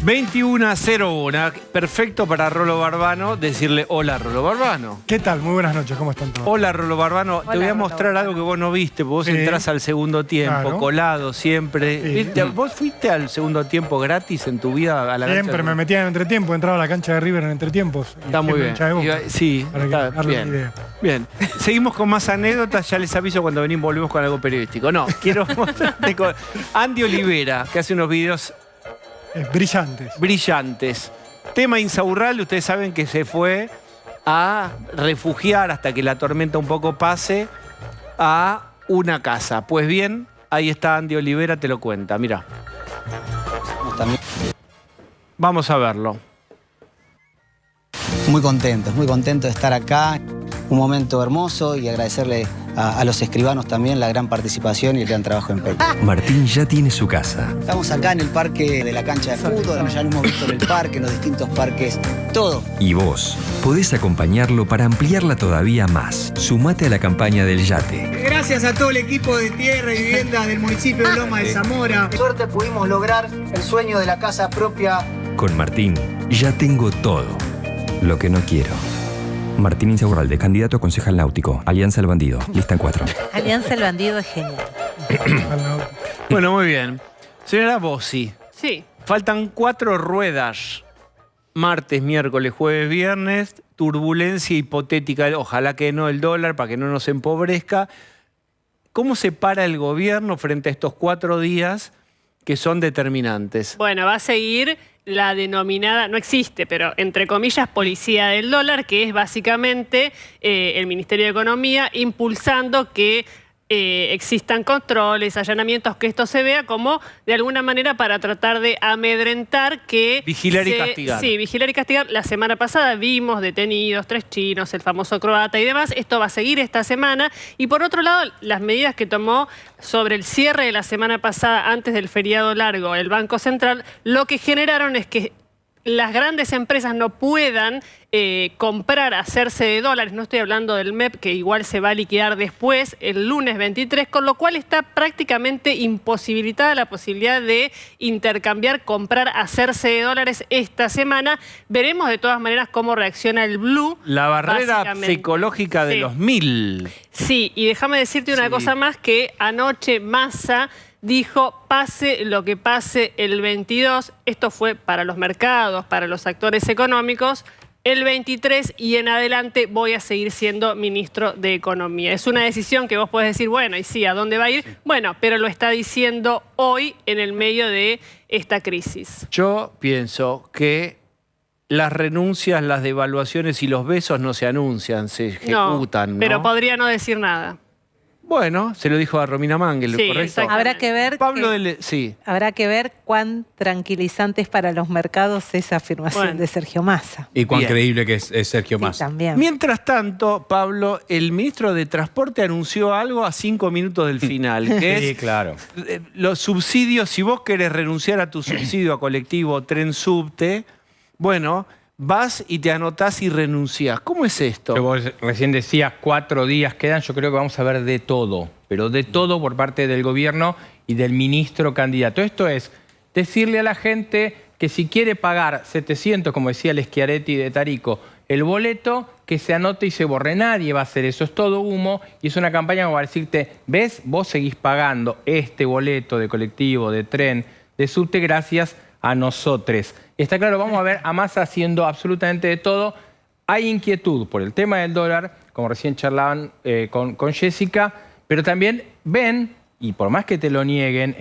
...21:01... perfecto para Rolo Barbano decirle hola, Rolo Barbano. ¿Qué tal? Muy buenas noches, ¿cómo están todos? Hola, Rolo Barbano. Hola, te voy a Rolo mostrar algo que vos no viste, porque vos entrás al segundo tiempo, Claro. colado siempre. Sí. ¿Viste? ¿Vos fuiste al segundo tiempo gratis en tu vida a la Siempre cancha? me metía en entretiempo, entraba a la cancha de River en entretiempos. Está muy bien. Sí, para está darle bien. una idea. Bien. Seguimos con más anécdotas. Ya les aviso cuando venimos, volvemos con algo periodístico. No, quiero mostrarte con Andy Olivera, que hace unos videos Brillantes. brillantes. Tema Insaurralde, ustedes saben que se fue a refugiar hasta que la tormenta un poco pase a una casa. Pues bien, ahí está Andy Olivera, te lo cuenta. Mirá. Vamos a verlo. Muy contento de estar acá. Un momento hermoso y agradecerle a los escribanos también la gran participación y el gran trabajo de empeño. Martín ya tiene su casa. Estamos acá en el parque de la cancha de fútbol, ya lo hemos visto en el parque, en los distintos parques, todo. Y vos podés acompañarlo para ampliarla todavía más. Sumate a la campaña del yate. Gracias a todo el equipo de Tierra y Vivienda del municipio de Loma de Zamora. Por suerte pudimos lograr el sueño de la casa propia. Con Martín ya tengo todo lo que no quiero. Martín Insaurralde, candidato a concejal náutico. Alianza al Bandido. Lista en 4. Alianza el Bandido es genial. Bueno, muy bien. Señora Bossi, Sí. faltan 4 ruedas. Martes, miércoles, jueves, viernes. Turbulencia hipotética, ojalá que no el dólar, para que no nos empobrezca. ¿Cómo se para el gobierno frente a estos 4 días que son determinantes? Bueno, va a seguir la denominada, no existe, pero entre comillas, policía del dólar, que es básicamente el Ministerio de Economía impulsando que existan controles, allanamientos, que esto se vea como de alguna manera para tratar de amedrentar que... Vigilar y castigar. Sí, vigilar y castigar. La semana pasada vimos detenidos, 3 chinos, el famoso croata y demás. Esto va a seguir esta semana. Y por otro lado, las medidas que tomó sobre el cierre de la semana pasada, antes del feriado largo, el Banco Central, lo que generaron es que las grandes empresas no puedan comprar, hacerse de dólares, no estoy hablando del MEP, que igual se va a liquidar después, el lunes 23, con lo cual está prácticamente imposibilitada la posibilidad de intercambiar, comprar, hacerse de dólares esta semana. Veremos de todas maneras cómo reacciona el blue. La barrera psicológica de los 1000. Sí, y déjame decirte una cosa más, que anoche Massa dijo, pase lo que pase el 22, esto fue para los mercados, para los actores económicos, el 23 y en adelante voy a seguir siendo ministro de Economía. Es una decisión que vos podés decir, bueno, y sí, ¿a dónde va a ir? Sí. Bueno, pero lo está diciendo hoy en el medio de esta crisis. Yo pienso que las renuncias, las devaluaciones y los besos no se anuncian, se ejecutan. No, pero podría no decir nada. Bueno, se lo dijo a Romina Mangel, sí, ¿correcto? Habrá que ver sí. Habrá que ver cuán tranquilizante es para los mercados esa afirmación de Sergio Massa. Y cuán creíble que es Sergio Massa. También. Mientras tanto, Pablo, el ministro de Transporte anunció algo a 5 minutos del final, que es claro. Los subsidios. Si vos querés renunciar a tu subsidio a colectivo, tren, subte, bueno, vas y te anotás y renunciás. ¿Cómo es esto? Pero vos recién decías 4 días quedan. Yo creo que vamos a ver de todo, pero de todo por parte del gobierno y del ministro candidato. Esto es decirle a la gente que si quiere pagar 700, como decía el Schiaretti de Tarico, el boleto, que se anote y se borre. Nadie va a hacer eso. Es todo humo y es una campaña como para decirte, ¿ves? Vos seguís pagando este boleto de colectivo, de tren, de subte gracias a nosotros. Está claro, vamos a ver a Massa haciendo absolutamente de todo. Hay inquietud por el tema del dólar, como recién charlaban con Jessica, pero también ven, y por más que te lo nieguen,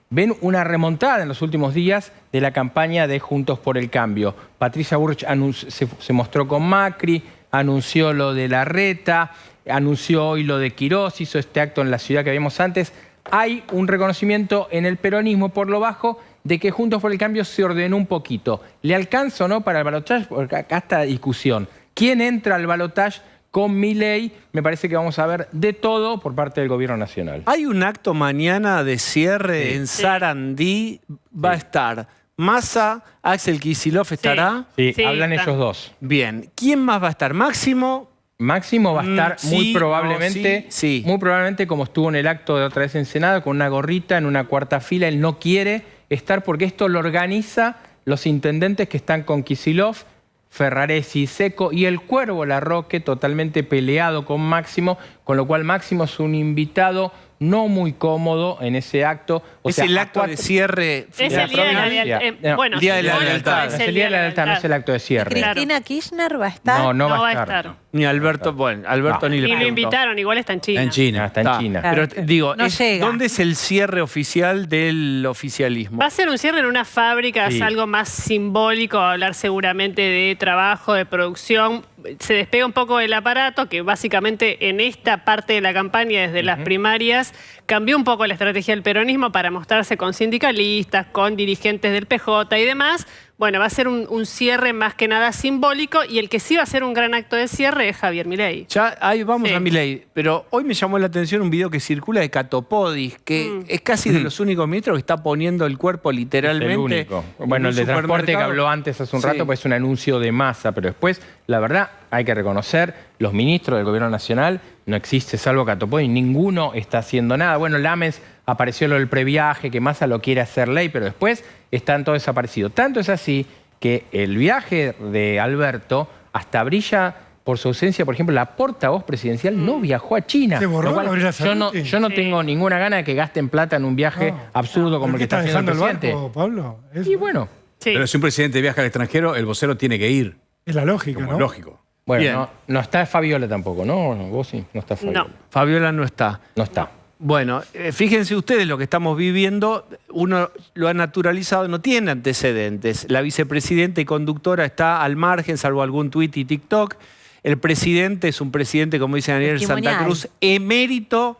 ven una remontada en los últimos días de la campaña de Juntos por el Cambio. Patricia Bullrich se mostró con Macri, anunció lo de Larreta, anunció hoy lo de Quirós, hizo este acto en la ciudad que vimos antes. Hay un reconocimiento en el peronismo por lo bajo de que Juntos por el Cambio se ordenó un poquito. ¿Le alcanza o no para el balotaje? Porque acá está discusión. ¿Quién entra al balotaje con Milei? Me parece que vamos a ver de todo por parte del gobierno nacional. Hay un acto mañana de cierre en Sarandí. Va a estar Massa, Axel Kicillof estará. Sí, hablan ellos dos. Bien. ¿Quién más va a estar? ¿Máximo? Máximo va a estar muy probablemente, muy probablemente como estuvo en el acto de otra vez en Senado, con una gorrita en una cuarta fila. Él no quiere estar porque esto lo organiza los intendentes que están con Kicillof, Ferraresi, Seco y el Cuervo Larroque, totalmente peleado con Máximo, con lo cual Máximo es un invitado no muy cómodo en ese acto. O sea, el acto de cierre. Es el día de la lealtad. Bueno, el día de la lealtad. Es el día de la lealtad, no es el acto de cierre. ¿Cristina Kirchner va a estar? No, no va a estar. Ni Alberto, Alberto ni le preguntó. Ni lo invitaron, igual está en China. Está en China. Pero digo, no llega. ¿Dónde es el cierre oficial del oficialismo? Va a ser un cierre en una fábrica, es algo más simbólico, hablar seguramente de trabajo, de producción. Se despega un poco del aparato, que básicamente en esta parte de la campaña, desde las primarias, cambió un poco la estrategia del peronismo para mostrarse con sindicalistas, con dirigentes del PJ y demás. Bueno, va a ser un cierre más que nada simbólico, y el que sí va a ser un gran acto de cierre es Javier Milei. Ya ahí vamos a Milei, pero hoy me llamó la atención un video que circula de Catopodis, que es casi de los únicos ministros que está poniendo el cuerpo literalmente. Es el único. Bueno, el de transporte que habló antes hace un rato, pues es un anuncio de Massa, pero después, la verdad, hay que reconocer, los ministros del gobierno nacional, no existe salvo Catopodis, ninguno está haciendo nada. Bueno, Lames apareció lo del previaje, que Massa lo quiere hacer ley, pero después están todos desaparecidos. Tanto es así que el viaje de Alberto hasta brilla por su ausencia. Por ejemplo, la portavoz presidencial no viajó a China. ¿Se borró yo no tengo ninguna gana de que gasten plata en un viaje absurdo como el que está haciendo el presidente. El barco, Pablo? Y bueno. Pero si un presidente viaja al extranjero, el vocero tiene que ir. Es la lógica, como ¿no? Lógico. Bueno, no está Fabiola tampoco, ¿no? Vos sí, no está Fabiola. No. Fabiola no está. No está. Bueno, fíjense ustedes lo que estamos viviendo, uno lo ha naturalizado, no tiene antecedentes. La vicepresidenta y conductora está al margen, salvo algún tuit y TikTok. El presidente es un presidente, como dice Daniel Santa Cruz, emérito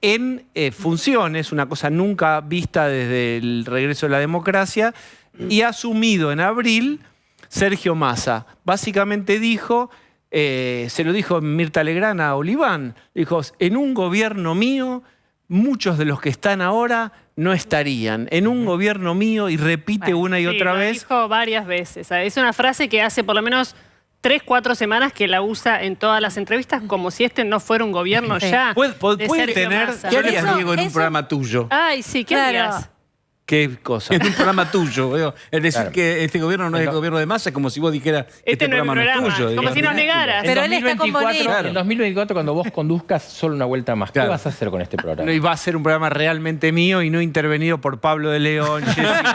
en funciones, una cosa nunca vista desde el regreso de la democracia, y ha asumido en abril Sergio Massa. Básicamente dijo... se lo dijo Mirta Legrand a Oliván, dijo, en un gobierno mío muchos de los que están ahora no estarían en un gobierno mío, y repite una y otra vez. Lo dijo varias veces. Es una frase que hace por lo menos 3, 4 semanas que la usa en todas las entrevistas, como si este no fuera un gobierno ya. Puede tener. ¿Qué harías, Diego, en un programa tuyo? Ay, sí, ¿qué harías? ¿Qué cosa? En un programa tuyo. Digo. Es decir, Claro. que este gobierno no es el gobierno de Massa, como si vos dijeras este no es programa mi no es programa. tuyo. Como digamos. si nos negaras. Pero él está con Bonet. En 2024, cuando vos conduzcas solo una vuelta más, Claro. ¿qué vas a hacer con este programa? Y va a ser un programa realmente mío y no intervenido por Pablo de León, Jessica.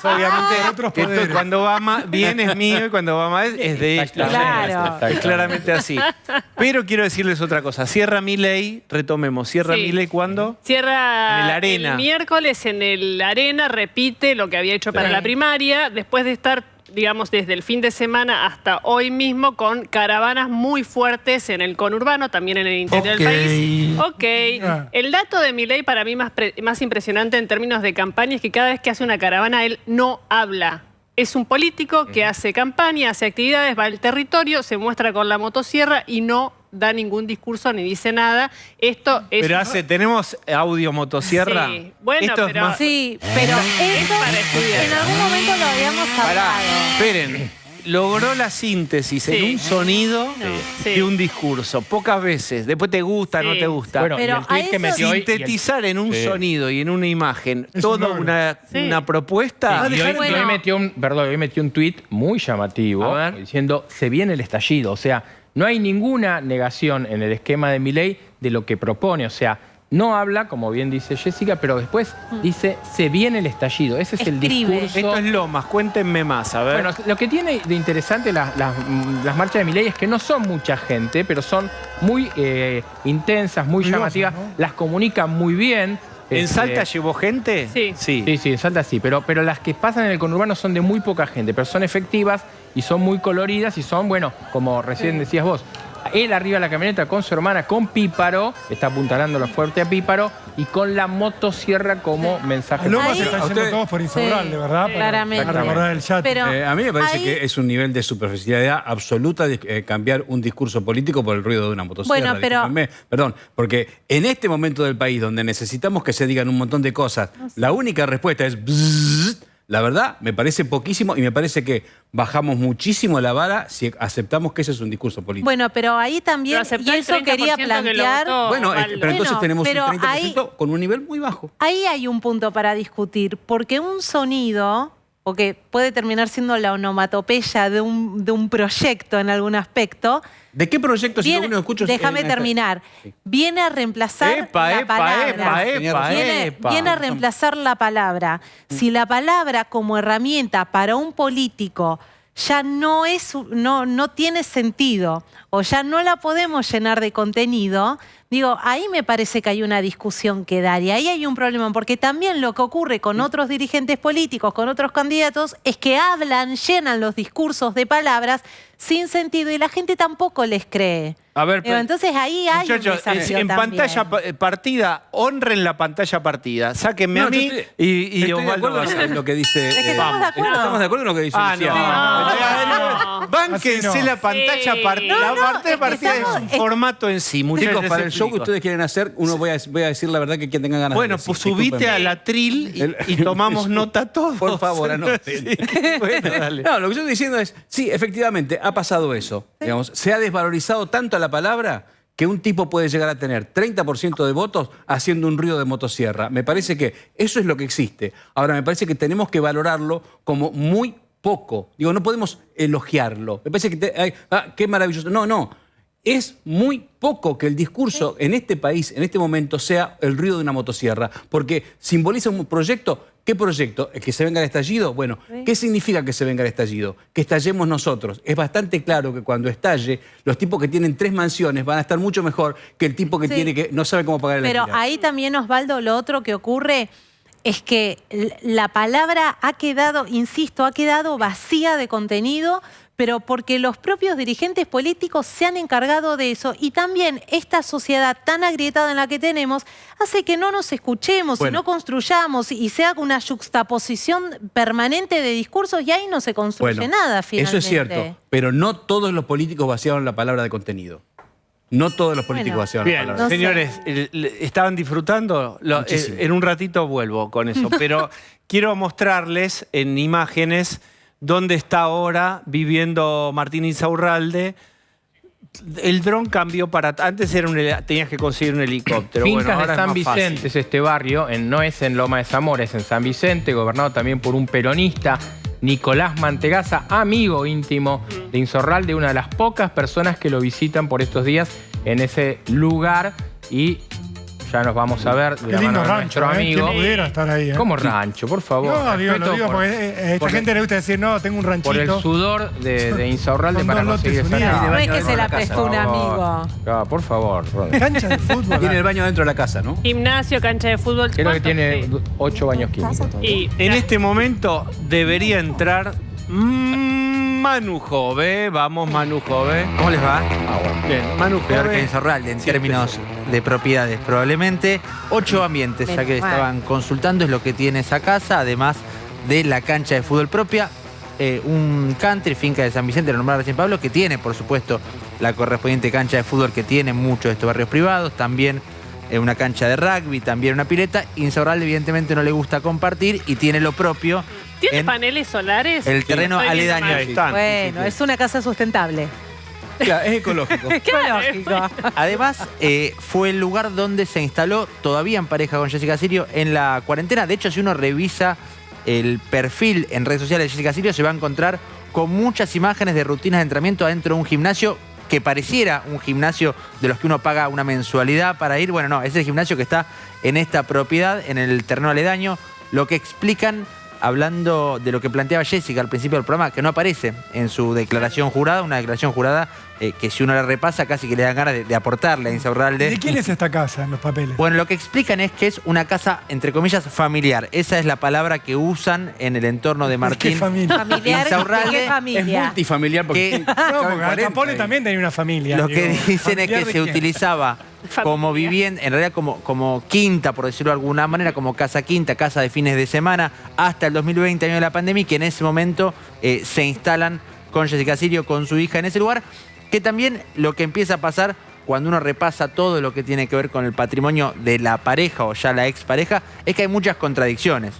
Pues obviamente, Otros esto poderes. cuando va bien es mío y cuando va mal es de esto. Claro. Es claramente así. Pero quiero decirles otra cosa. Cierra Milei, retomemos. Cierra Sí. Milei, ¿cuándo? Cierra En el Arena. el miércoles en el Arena, repite lo que había hecho para Sí. la primaria, después de estar, digamos, desde el fin de semana hasta hoy mismo con caravanas muy fuertes en el conurbano, también en el interior del país. Ok. El dato de Milei para mí más impresionante en términos de campaña es que cada vez que hace una caravana él no habla. Es un político que hace campaña, hace actividades, va al territorio, se muestra con la motosierra y no da ningún discurso ni dice nada. Esto es... Pero tenemos audio motosierra. Sí. Bueno, Esto es pero- más. Sí, pero eso para estudiar. en algún momento lo habíamos Pará, hablado. esperen. Logró la síntesis en Sí. un sonido Sí. de un discurso. Pocas veces. Después te gusta, no Sí. te gusta. Bueno, Pero y el tweet a que eso- metió hoy... y el- Sintetizar en un Sí. sonido y en una imagen Es toda un logro. una propuesta. Y hoy, Bueno. hoy metió un tuit muy llamativo A ver. diciendo se viene el estallido. O sea, no hay ninguna negación en el esquema de Milei de lo que propone. O sea, no habla, como bien dice Jessica, pero después dice se viene el estallido. Ese es el Escribe. discurso. Esto es Lomas, cuéntenme más, a ver. Bueno, lo que tiene de interesante las marchas de Milei es que no son mucha gente, pero son muy intensas, muy Ruidosas, llamativas. ¿no? Las comunican muy bien. ¿En Salta llevó gente? Sí. Sí, en Salta sí, pero las que pasan en el conurbano son de muy poca gente, pero son efectivas y son muy coloridas y son, bueno, como recién decías vos, él arriba de la camioneta con su hermana, con Píparo, está apuntalándolo fuerte a Píparo, y con la motosierra como mensaje. A Lomas Ahí- se están yendo Usted- todos por Insaurralde, Sí, ¿verdad? claramente. Para recordar el chat. Pero A mí me parece ahí- que es un nivel de superficialidad absoluta de cambiar un discurso político por el ruido de una motosierra. Bueno, pero- Discúlpenme. Perdón, porque en este momento del país donde necesitamos que se digan un montón de cosas, la única respuesta es bzzz. La verdad, me parece poquísimo y me parece que bajamos muchísimo la vara si aceptamos que ese es un discurso político. Bueno, pero ahí también, Pero aceptó y el eso 30% quería que lo plantear... votó. Bueno, Osvaldo. pero entonces Bueno, tenemos pero un 30% con un nivel muy bajo. Ahí hay un punto para discutir, porque un sonido, o que puede terminar siendo la onomatopeya de un proyecto en algún aspecto, ¿De qué proyecto si viene- lo único que escucho es déjame en- terminar, viene a reemplazar la palabra. Viene a reemplazar la palabra. Si la palabra como herramienta para un político ya no tiene sentido o ya no la podemos llenar de contenido, digo, ahí me parece que hay una discusión que dar y ahí hay un problema, porque también lo que ocurre con otros dirigentes políticos, con otros candidatos, es que hablan, llenan los discursos de palabras sin sentido y la gente tampoco les cree. A ver, Digo, entonces ahí hay un muchachos, desafío en también. pantalla partida, honren la pantalla partida. Sáquenme No, a mí yo estoy- y Estoy de Osvaldo acuerdo va a hacer. en lo que dice. Es que estamos de acuerdo. Estamos de acuerdo en lo que dice Lucía. Bánquense Así no. la pantalla Sí. partida. No, La no, pantalla es que partida es estamos- un es- formato en sí. Muchachos, Chicos, para les el show que explico. ustedes quieren hacer, voy a decir la verdad que quien tenga ganas Bueno, de pues decir. subite Discúlpenme. al atril y tomamos nota todos. Por favor, anoten. Sí. Bueno, dale. No, lo que yo estoy diciendo es, sí, efectivamente, ha pasado eso. Digamos, se ha desvalorizado tanto la palabra que un tipo puede llegar a tener 30% de votos haciendo un ruido de motosierra. Me parece que eso es lo que existe. Ahora, me parece que tenemos que valorarlo como muy poco. Digo, no podemos elogiarlo. Me parece que qué maravilloso. No. Es muy poco que el discurso en este país, en este momento, sea el ruido de una motosierra, porque simboliza un proyecto. ¿Qué proyecto? ¿Que se venga el estallido? Bueno, ¿qué significa que se venga el estallido? Que estallemos nosotros. Es bastante claro que cuando estalle, los tipos que tienen 3 mansiones van a estar mucho mejor que el tipo que tiene que no sabe cómo pagar el Pero alquiler. ahí también, Osvaldo, lo otro que ocurre es que la palabra ha quedado, insisto, ha quedado vacía de contenido, pero porque los propios dirigentes políticos se han encargado de eso y también esta sociedad tan agrietada en la que tenemos hace que no nos escuchemos y no construyamos y se haga una juxtaposición permanente de discursos y ahí no se construye nada finalmente. Eso es cierto, pero no todos los políticos vaciaron la palabra de contenido. No todos los políticos hacían las Bien, palabras. señores, ¿estaban disfrutando? Muchísimo. En un ratito vuelvo con eso, pero quiero mostrarles en imágenes dónde está ahora viviendo Martín Insaurralde. El dron cambió para... Antes era tenías que conseguir un helicóptero. Fincas Bueno, ahora de San es más Vicente fácil. es este barrio, no es en Loma de Zamora, es en San Vicente, gobernado también por un peronista, Nicolás Mantegaza, amigo íntimo de Insaurralde, una de las pocas personas que lo visitan por estos días en ese lugar, y ya nos vamos a ver de Qué la lindo mano de rancho, nuestro amigo. ¿Quién pudiera estar ahí? ¿Cómo rancho? Por favor. No, digo, respeto lo digo por- porque a esta por gente le gusta decir, no, tengo un ranchito. Por el sudor de Insaurralde Son para dos conseguir lotes esa unidos. casa. No es que se la prestó un amigo. Por favor, Rodri. Cancha de fútbol. Tiene el baño dentro de la casa, ¿no? Gimnasio, cancha de fútbol. Creo que ¿cuántos? tiene Sí. 8 baños químicos. Y En este momento debería entrar Manu Jove. Vamos, Manu Jove. ¿Cómo les va? Bien, Manu Peor que Jove. Insaurralde en términos de propiedades, probablemente. 8 ambientes, ya que Menos mal. estaban consultando, es lo que tiene esa casa, además de la cancha de fútbol propia, un country, finca de San Vicente, lo nombraba recién Pablo, que tiene, por supuesto, la correspondiente cancha de fútbol que tiene muchos de estos barrios privados, también una cancha de rugby, también una pileta. Insaurralde evidentemente no le gusta compartir y tiene lo propio. ¿Tiene en paneles solares? el terreno Estoy viendo aledaño. mal. Ahí están. Bueno, es una casa sustentable. Claro, es ecológico. Ecológico. Además, fue el lugar donde se instaló, todavía en pareja con Jessica Sirio, en la cuarentena. De hecho, si uno revisa el perfil en redes sociales de Jessica Sirio, se va a encontrar con muchas imágenes de rutinas de entrenamiento adentro de un gimnasio que pareciera un gimnasio de los que uno paga una mensualidad para ir. Bueno, no, es el gimnasio que está en esta propiedad, en el terreno aledaño. Lo que explican, hablando de lo que planteaba Jessica al principio del programa, que no aparece en su declaración jurada, una declaración jurada que si uno la repasa casi que le dan ganas de aportarle a Insaurralde. ¿De quién es esta casa en los papeles? Bueno, lo que explican es que es una casa, entre comillas, familiar. Esa es la palabra que usan en el entorno de Martín. ¿Qué familia? Familiar, Insaurralde ¿qué Es familia? multifamiliar porque... Que- No, porque Al Capone también tenía una familia. Lo que digo, dicen es ¿familiar que de se quién? utilizaba como vivienda, en realidad como quinta, por decirlo de alguna manera, como casa quinta, casa de fines de semana, hasta el 2020, año de la pandemia, y que en ese momento se instalan con Jessica Sirio, con su hija en ese lugar, que también lo que empieza a pasar cuando uno repasa todo lo que tiene que ver con el patrimonio de la pareja o ya la expareja, es que hay muchas contradicciones.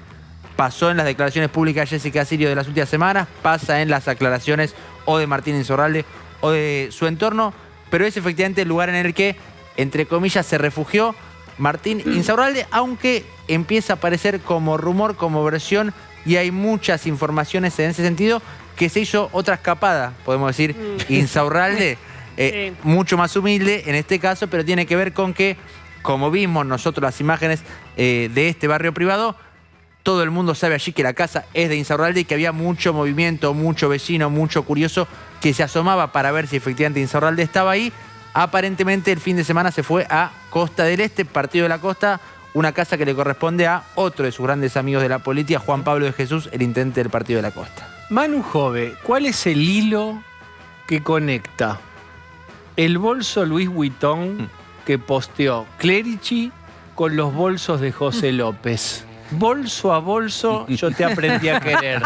Pasó en las declaraciones públicas de Jessica Sirio de las últimas semanas, pasa en las aclaraciones o de Martín Insaurralde o de su entorno, pero es efectivamente el lugar en el que, entre comillas, se refugió Martín Insaurralde, aunque empieza a aparecer como rumor, como versión, y hay muchas informaciones en ese sentido, que se hizo otra escapada, podemos decir, Insaurralde, Sí. mucho más humilde en este caso, pero tiene que ver con que, como vimos nosotros las imágenes de este barrio privado, todo el mundo sabe allí que la casa es de Insaurralde y que había mucho movimiento, mucho vecino, mucho curioso que se asomaba para ver si efectivamente Insaurralde estaba ahí. Aparentemente el fin de semana se fue a Costa del Este, Partido de la Costa, una casa que le corresponde a otro de sus grandes amigos de la política, Juan Pablo de Jesús, el intendente del Partido de la Costa. Manu Jove, ¿cuál es el hilo que conecta el bolso Louis Vuitton que posteó Clerici con los bolsos de José López? Bolso a bolso, yo te aprendí a querer.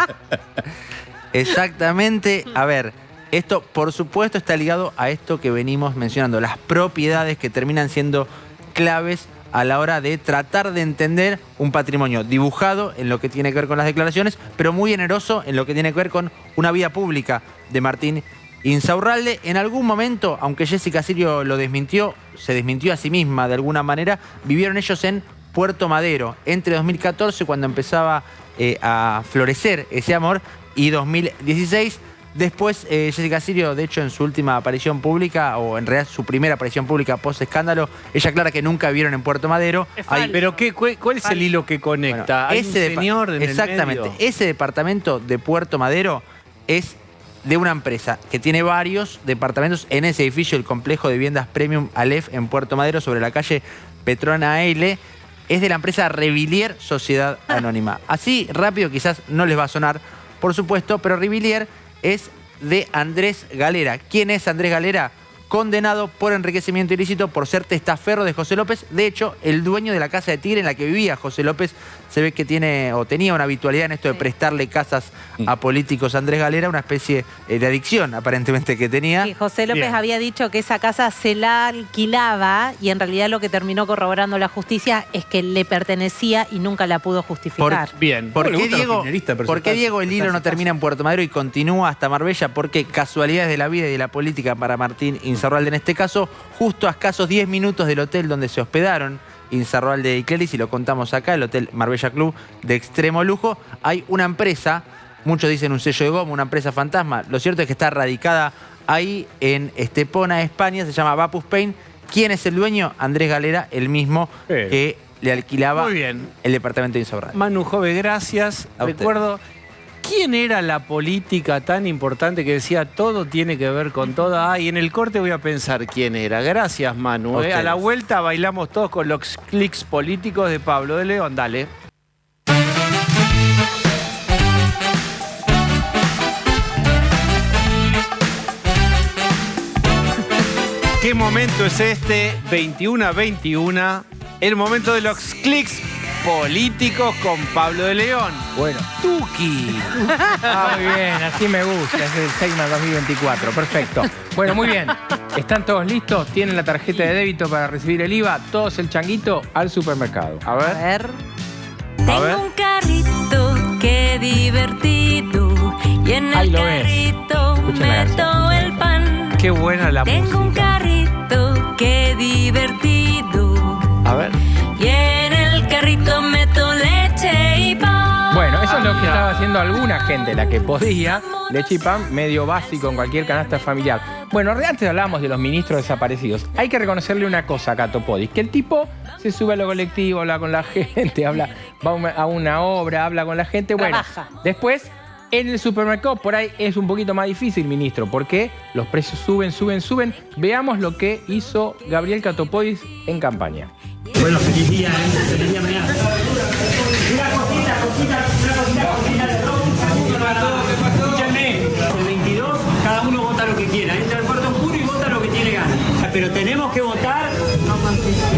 Exactamente. A ver, esto por supuesto está ligado a esto que venimos mencionando, las propiedades que terminan siendo claves a la hora de tratar de entender un patrimonio dibujado en lo que tiene que ver con las declaraciones, pero muy generoso en lo que tiene que ver con una vida pública de Martín Insaurralde. En algún momento, aunque Jessica Sirio lo desmintió, se desmintió a sí misma de alguna manera, vivieron ellos en Puerto Madero entre 2014, cuando empezaba a florecer ese amor, y 2016. Después, Jessica Sirio, de hecho, en su última aparición pública, o en realidad su primera aparición pública post-escándalo, ella aclara que nunca vivieron en Puerto Madero. Pero ¿cuál es el hilo que conecta? ¿Hay un señor en el exactamente, medio? ese departamento de Puerto Madero es de una empresa que tiene varios departamentos en ese edificio, el complejo de viviendas Premium Aleph en Puerto Madero, sobre la calle Petrona L. Es de la empresa Revillier Sociedad Anónima. Así rápido quizás no les va a sonar, por supuesto, pero Revillier es de Andrés Galera. ¿Quién es Andrés Galera? condenado por enriquecimiento ilícito por ser testaferro de José López. De hecho, el dueño de la casa de Tigre en la que vivía José López se ve que tenía una habitualidad en esto de prestarle casas a políticos. Andrés Galera, una especie de adicción aparentemente que tenía. Y José López había dicho que esa casa se la alquilaba y en realidad lo que terminó corroborando la justicia es que le pertenecía y nunca la pudo justificar. ¿Por qué Diego el hilo no termina en Puerto Madero y continúa hasta Marbella? Porque casualidades de la vida y de la política para Martín Insaurralde en este caso, justo a escasos 10 minutos del hotel donde se hospedaron Insaurralde y Clelis, y lo contamos acá, el Hotel Marbella Club de extremo lujo, hay una empresa, muchos dicen un sello de goma, una empresa fantasma. Lo cierto es que está radicada ahí en Estepona, España, se llama Vapus Paint. ¿Quién es el dueño? Andrés Galera, el mismo que le alquilaba el departamento de Insaurralde. Manu Jove, gracias. Recuerdo, ¿quién era la política tan importante que decía todo tiene que ver con todo? Y en el corte voy a pensar quién era. Gracias, Manu. A la vuelta bailamos todos con los clics políticos de Pablo de León. Dale. ¿Qué momento es este? 21 a 21. El momento de los clics políticos con Pablo de León. Bueno. Tuki. Muy bien, así me gusta. Es el Segma 2024. Perfecto. Bueno, muy bien. ¿Están todos listos? ¿Tienen la tarjeta de débito para recibir el IVA? Todos el changuito al supermercado. A ver. Tengo un carrito, qué divertido. Y en el carrito meto el pan. Qué buena la música. Tengo un carrito, qué divertido. A ver. Y en el carrito meto leche y pan. Bueno, eso es lo que estaba haciendo alguna gente, la que podía. Leche y pan, medio básico en cualquier canasta familiar. Bueno, antes hablábamos de los ministros desaparecidos. Hay que reconocerle una cosa a Cato Podis, que el tipo se sube a lo colectivo, habla con la gente, va a una obra, habla con la gente. Bueno, después, en el supermercado, por ahí es un poquito más difícil, ministro, porque los precios suben. Veamos lo que hizo Gabriel Cato Podis en campaña. Bueno, feliz día, feliz día mañana. Una cosita para todos. Escúchenme, el 22 cada uno vota lo que quiera. Entra al cuarto oscuro y vota lo que tiene ganas. Pero tenemos que votar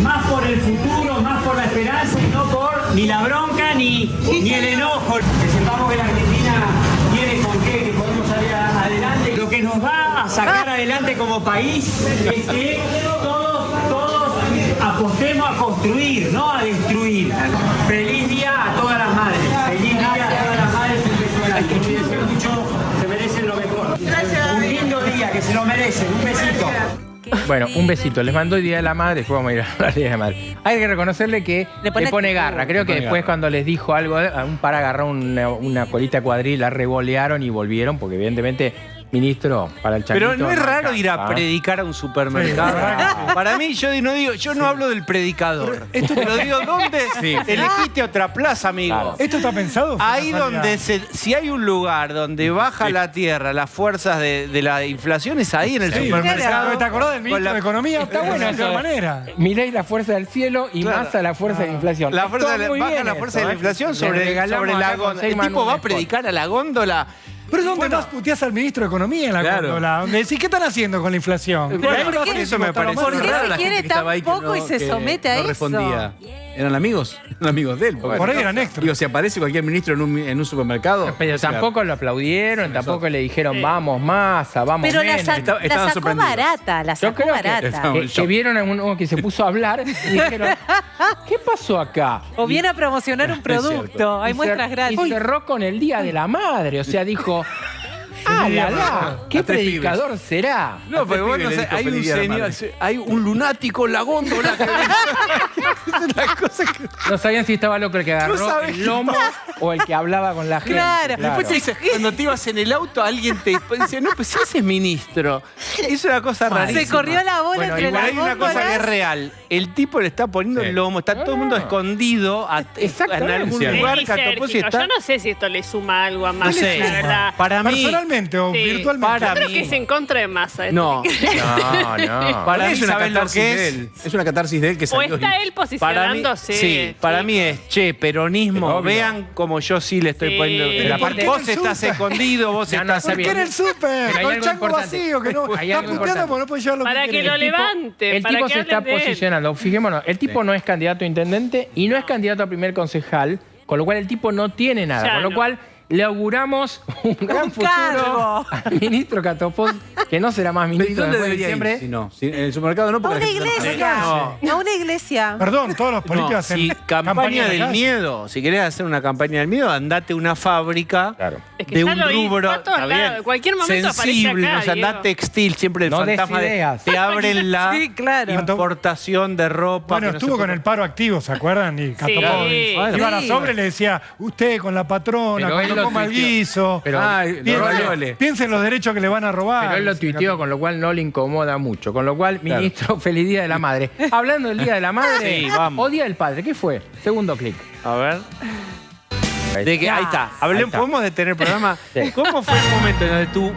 más por el futuro, más por la esperanza y no por ni la bronca ni el enojo. Que sepamos que la Argentina tiene con qué, que podemos salir adelante. Lo que nos va a sacar adelante como país es que todos apostemos a construir, no a destruir. Feliz día a todas las madres. Feliz día a todas las madres impresionantes. Cuídense mucho, se merecen lo mejor. Un lindo día, que se lo merecen. Un besito. Bueno, un besito. Les mando el Día de la Madre, después vamos a ir a la Día de la Madre. Hay que reconocerle que le pone garra. Creo que después cuando les dijo algo, a un par agarró una colita cuadril, la revolearon y volvieron, porque evidentemente... Ministro, para el changuito. Pero no es raro ir a predicar a un supermercado. Para mí, yo no hablo del predicador. Pero digo, ¿dónde? Elegiste otra plaza, amigo. Claro. ¿Esto está pensado? Ahí donde si hay un lugar donde baja la tierra las fuerzas de la inflación, es ahí en el supermercado. ¿Te acordás del ministro de Economía? Está bueno de alguna manera. Milei la fuerza del cielo y Massa la fuerza de la inflación. Baja la fuerza de la inflación sobre la góndola. El tipo va a predicar a la góndola. Pero es donde más puteás al ministro de Economía en la góndola. Donde decís, ¿qué están haciendo con la inflación? Eso me parece. ¿Por qué se quiere tan poco y se somete a eso? Respondía. ¿Eran amigos? Eran amigos de él. Por ahí eran extras. Digo, si aparece cualquier ministro en un supermercado... Pero tampoco lo aplaudieron, tampoco le dijeron, vamos Massa, vamos Pero la sacó barata, la sacó barata. Que vieron a uno que se puso a hablar y dijeron, ¿qué pasó acá? O viene a promocionar un producto, hay muestras gratis. Y cerró con el Día de la Madre, o sea, dijo... ¡Ah, la, la! ¿Qué predicador será? No, pero bueno, hay un señor, hay un lunático en la góndola. No sabían si estaba loco el que agarró el lomo o el que hablaba con la gente. Claro. Después te dice, cuando te ibas en el auto, alguien te dice, no, pues si ese es ministro. Es una cosa rarísima. Se corrió la bola entre las hay una cosa que es real. El tipo le está poniendo el lomo, está todo el mundo escondido en algún lugar. Yo no sé si esto le suma algo a más. No sé, la verdad. Para mí, ¿Realmente o Sí. virtualmente? Yo creo que es en contra de Massa. No. Para mí mí, es una ¿saben lo catarsis que de es? él. Es una catarsis de él que O salió. está él posicionándose. Para mí es, che, peronismo, Obvio. vean como yo sí le estoy Sí. poniendo. Pero aparte- Vos estás escondido, vos No, no, estás... está ¿Por qué bien. en el súper? Pero hay Con algo el chango importante. vacío, que no Hay está algo puteando importante. porque no puede llevar lo Para que quiere. lo levante. El para tipo que se está hablen de él. posicionando. Fijémonos, el tipo no es candidato a intendente y no es candidato a primer concejal, con lo cual el tipo no tiene nada. Ya Con lo no. cual le auguramos un gran futuro cargo. al ministro Catopós, que no será más ¿Y ministro dónde después de debería diciembre. ir? Si no, en el supermercado no, A porque una la gente está iglesia. No. A una iglesia. Perdón, todos los políticos No, hacen si campaña en la del calle. miedo, si querés hacer una campaña del miedo, andate a una fábrica Claro. Es que de ya un lo hizo, rubro, a todos está bien, lados, en cualquier momento aparece sensible, acá, no sé, andá Diego. textil, siempre el No des fantasma de ideas. te abren la Sí, claro. importación de ropa. Bueno, que no estuvo se con puede- el paro activo, ¿se acuerdan? Y Catopodis. Bueno. Iban a Sí. sobre y le decía, usted con la patrona, Pero él cuando lo coma el tuiteó. guiso. Pero, Piensen los derechos que le van a robar. pero él lo tuiteó, con lo cual no le incomoda mucho. Con lo cual, ministro, feliz Día de la Madre. Hablando del Día de la Madre, Sí, vamos. o Día del Padre, ¿qué fue? Segundo clic. A ver. De que, ahí está. Ahí está. ¿Podemos detener el programa? Sí. ¿Cómo fue el momento en donde